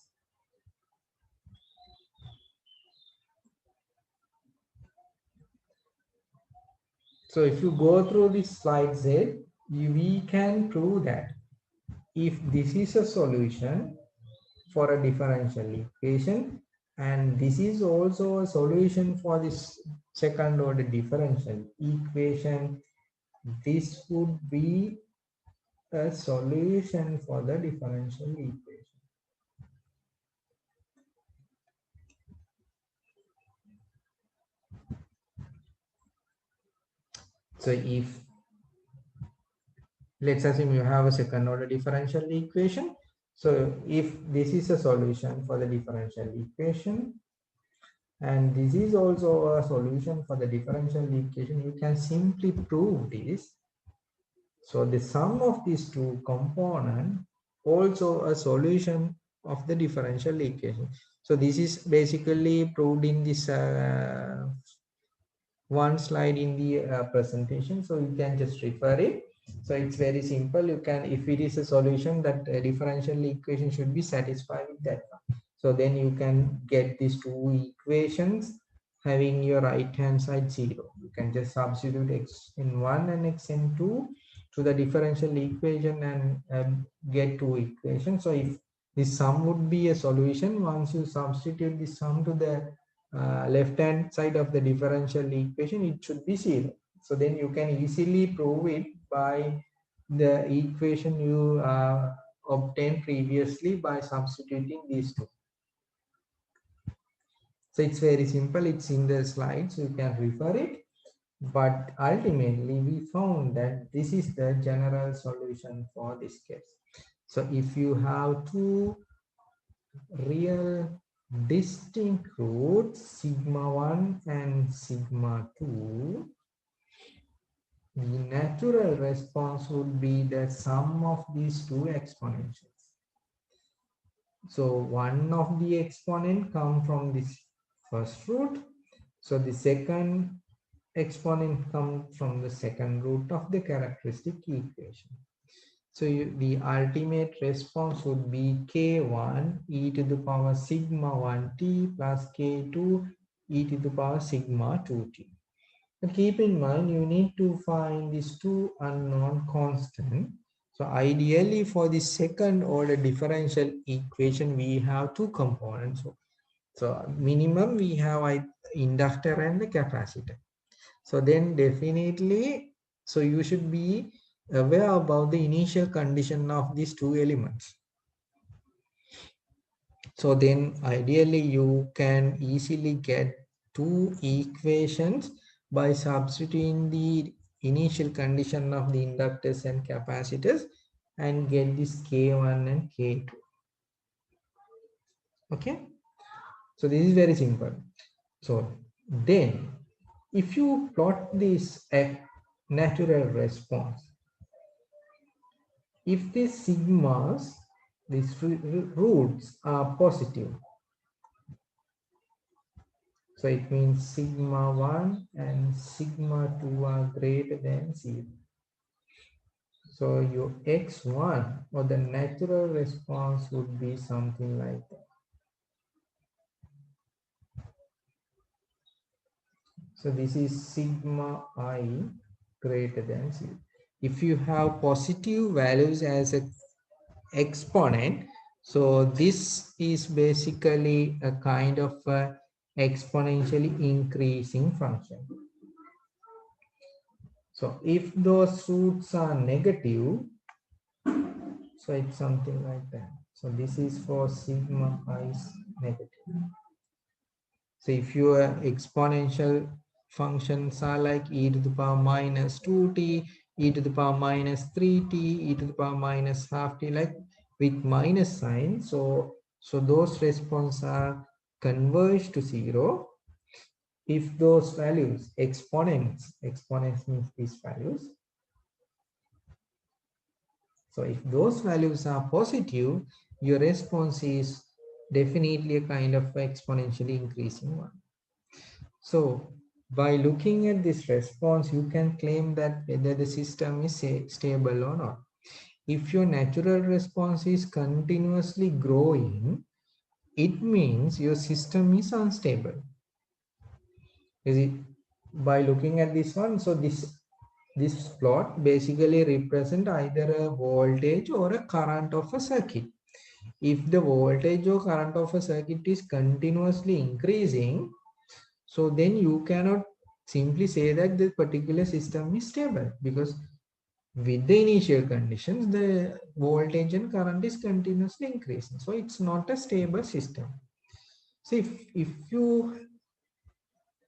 So if you go through this slide Z, we can prove that if this is a solution for a differential equation and this is also a solution for this second order differential equation, this would be a solution for the differential equation. So if let's assume you have a second order differential equation. So if this is a solution for the differential equation and this is also a solution for the differential equation, you can simply prove this. So the sum of these two components also a solution of the differential equation. So this is basically proved in this one slide in the presentation, so you can just refer it. So it's very simple. You can, if it is a solution, that differential equation should be satisfied with that one. So then you can get these two equations having your right hand side 0. You can just substitute x in 1 and x in 2 to the differential equation and get two equations. So if this sum would be a solution, once you substitute the sum to the left hand side of the differential equation, it should be 0. So then you can easily prove it by the equation you obtained previously by substituting these two. So it's very simple. It's in the slides. You can refer it. But ultimately, we found that this is the general solution for this case. So if you have two real distinct roots, sigma 1 and sigma 2, the natural response would be the sum of these two exponentials. So one of the exponent come from this first root. So the second exponent comes from the second root of the characteristic equation. So the ultimate response would be k1 e to the power sigma 1t plus k2 e to the power sigma 2t. But keep in mind, you need to find these two unknown constants. So ideally for the second order differential equation, we have two components. So minimum we have inductor and the capacitor. So then definitely, so you should be aware about the initial condition of these two elements. So then ideally you can easily get two equations by substituting the initial condition of the inductors and capacitors and get this K1 and K2. Okay. So this is very simple. So then if you plot this natural response, if these sigmas, these roots are positive, so it means sigma 1 and sigma 2 are greater than 0. So your x1 or the natural response would be something like that. So this is sigma I greater than 0. If you have positive values as an exponent, so this is basically a kind of a exponentially increasing function. So if those roots are negative, so it's something like that. So this is for sigma I is negative. So if your exponential functions are like e to the power minus 2t, e to the power minus 3t, e to the power minus half t, like with minus sign. So those responses are converged to 0 if those values, exponents means these values. So if those values are positive, your response is definitely a kind of exponentially increasing one. So by looking at this response, you can claim that whether the system is stable or not. If your natural response is continuously growing, it means your system is unstable. Is it? By looking at this one, so this plot basically represent either a voltage or a current of a circuit. If the voltage or current of a circuit is continuously increasing, so then you cannot simply say that the particular system is stable, because with the initial conditions, the voltage and current is continuously increasing. So it's not a stable system. So if you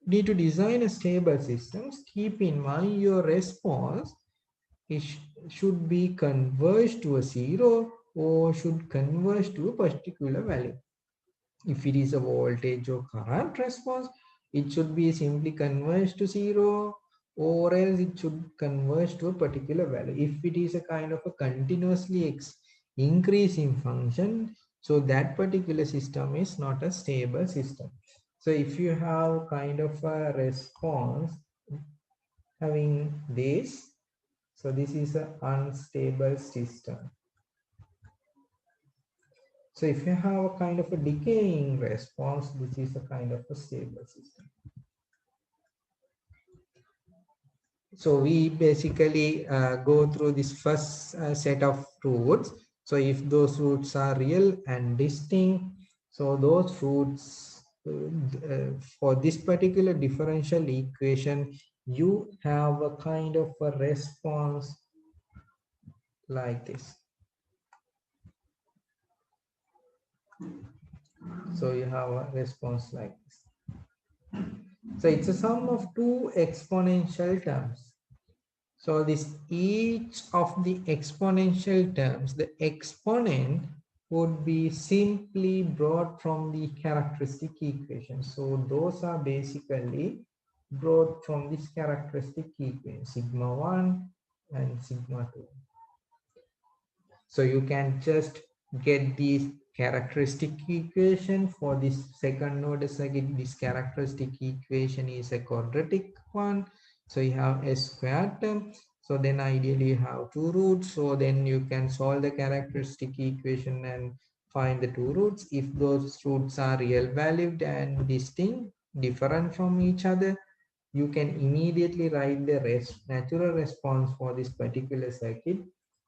need to design a stable system, keep in mind your response should be converged to a 0 or should converge to a particular value. If it is a voltage or current response, it should be simply converged to 0, or else it should converge to a particular value. If it is a kind of a continuously increasing function, so that particular system is not a stable system. So if you have kind of a response having this, so this is an unstable system. So if you have a kind of a decaying response, this is a kind of a stable system. So we basically go through this first set of roots. So if those roots are real and distinct, so those roots for this particular differential equation, you have a kind of a response like this. So you have a response like this. So it's a sum of two exponential terms. So this each of the exponential terms, the exponent would be simply brought from the characteristic equation. So those are basically brought from this characteristic equation, sigma 1 and sigma 2. So you can just get these characteristic equation for this second order circuit. This characteristic equation is a quadratic one. So you have a squared term. So then ideally you have two roots. So then you can solve the characteristic equation and find the two roots. If those roots are real valued and distinct, different from each other, you can immediately write the natural response for this particular circuit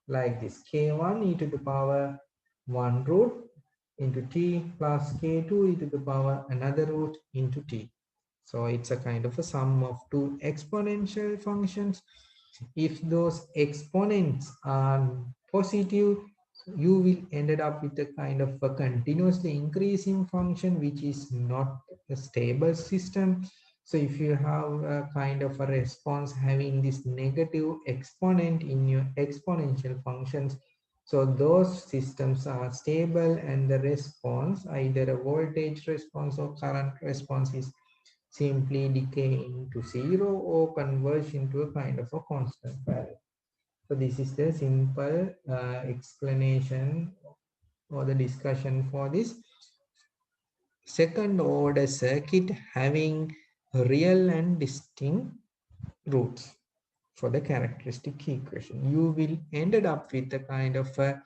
like this: k1 e to the power 1 root into t plus k2 e to the power another root into t. So it's a kind of a sum of two exponential functions. If those exponents are positive, you will ended up with a kind of a continuously increasing function, which is not a stable system. So if you have a kind of a response having this negative exponent in your exponential functions, so those systems are stable and the response, either a voltage response or current response, is simply decaying to 0 or converge into a kind of a constant value. So this is the simple explanation or the discussion for this second order circuit having real and distinct roots for the characteristic equation. You will ended up with a kind of a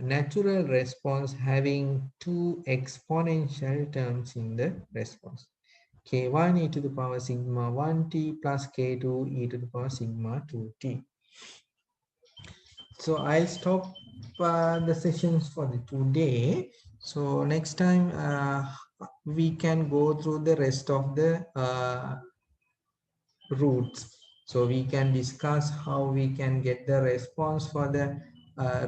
natural response having two exponential terms in the response: k1 e to the power sigma 1t plus k2 e to the power sigma 2t. So I'll stop the sessions for the today. So next time we can go through the rest of the roots. So we can discuss how we can get the response for the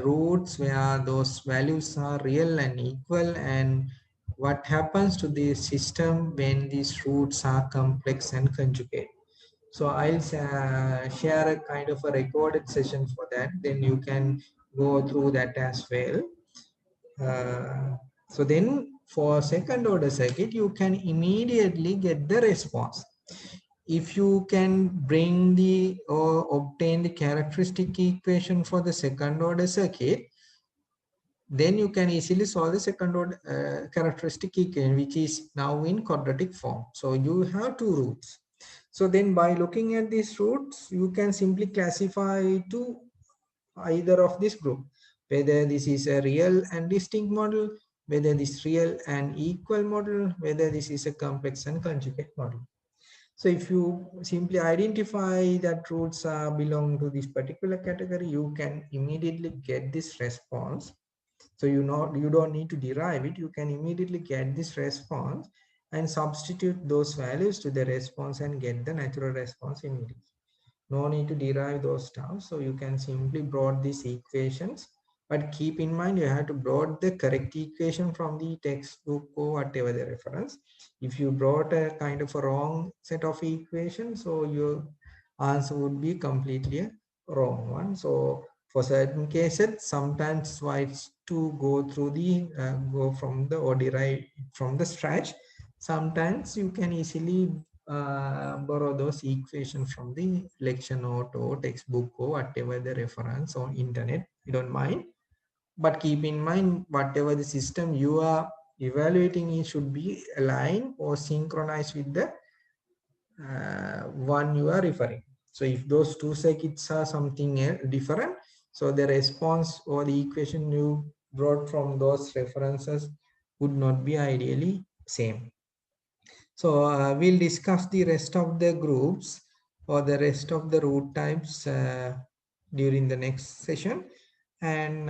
roots where those values are real and equal, and what happens to the system when these roots are complex and conjugate. So I'll share a kind of a recorded session for that. Then you can go through that as well. So then for second order circuit, you can immediately get the response. If you can bring the or obtain the characteristic equation for the second order circuit, then you can easily solve the second order characteristic equation, which is now in quadratic form. So you have two roots. So then by looking at these roots, you can simply classify to either of this group, whether this is a real and distinct model, whether this real and equal model, whether this is a complex and conjugate model. So if you simply identify that roots belong to this particular category, you can immediately get this response. So you don't need to derive it. You can immediately get this response and substitute those values to the response and get the natural response immediately. No need to derive those stuff. So you can simply plot these equations, but keep in mind you have to plot the correct equation from the textbook or whatever the reference. If you brought a kind of a wrong set of equations, so your answer would be completely a wrong one. So for certain cases, sometimes it's to go through the go from the or derive from the scratch. Sometimes you can easily borrow those equations from the lecture note or textbook or whatever the reference on internet. You don't mind, but keep in mind whatever the system you are evaluating, it should be aligned or synchronized with the one you are referring. So if those two circuits are something different, so the response or the equation you brought from those references would not be ideally same. So we'll discuss the rest of the groups or the rest of the root types during the next session. And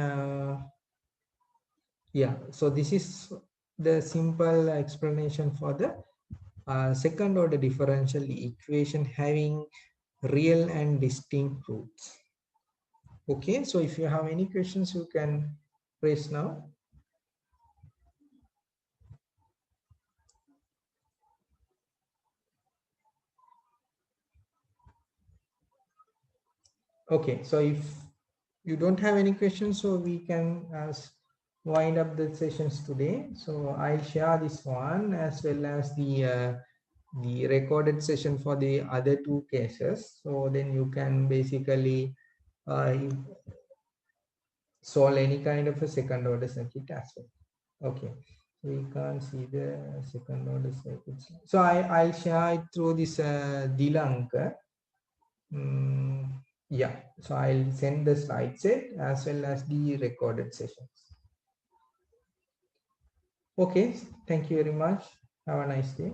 yeah, so this is the simple explanation for the second order differential equation having real and distinct roots. Okay, so if you have any questions, you can raise now. Okay, so if you don't have any questions, so we can wind up the sessions today. So I'll share this one as well as the recorded session for the other two cases. So then you can basically solve any kind of a second order circuit as well. Okay, we can't see the second order circuits. So I'll share it through this Dilanka. Yeah, so I'll send the slide set as well as the recorded sessions. Okay, thank you very much. Have a nice day.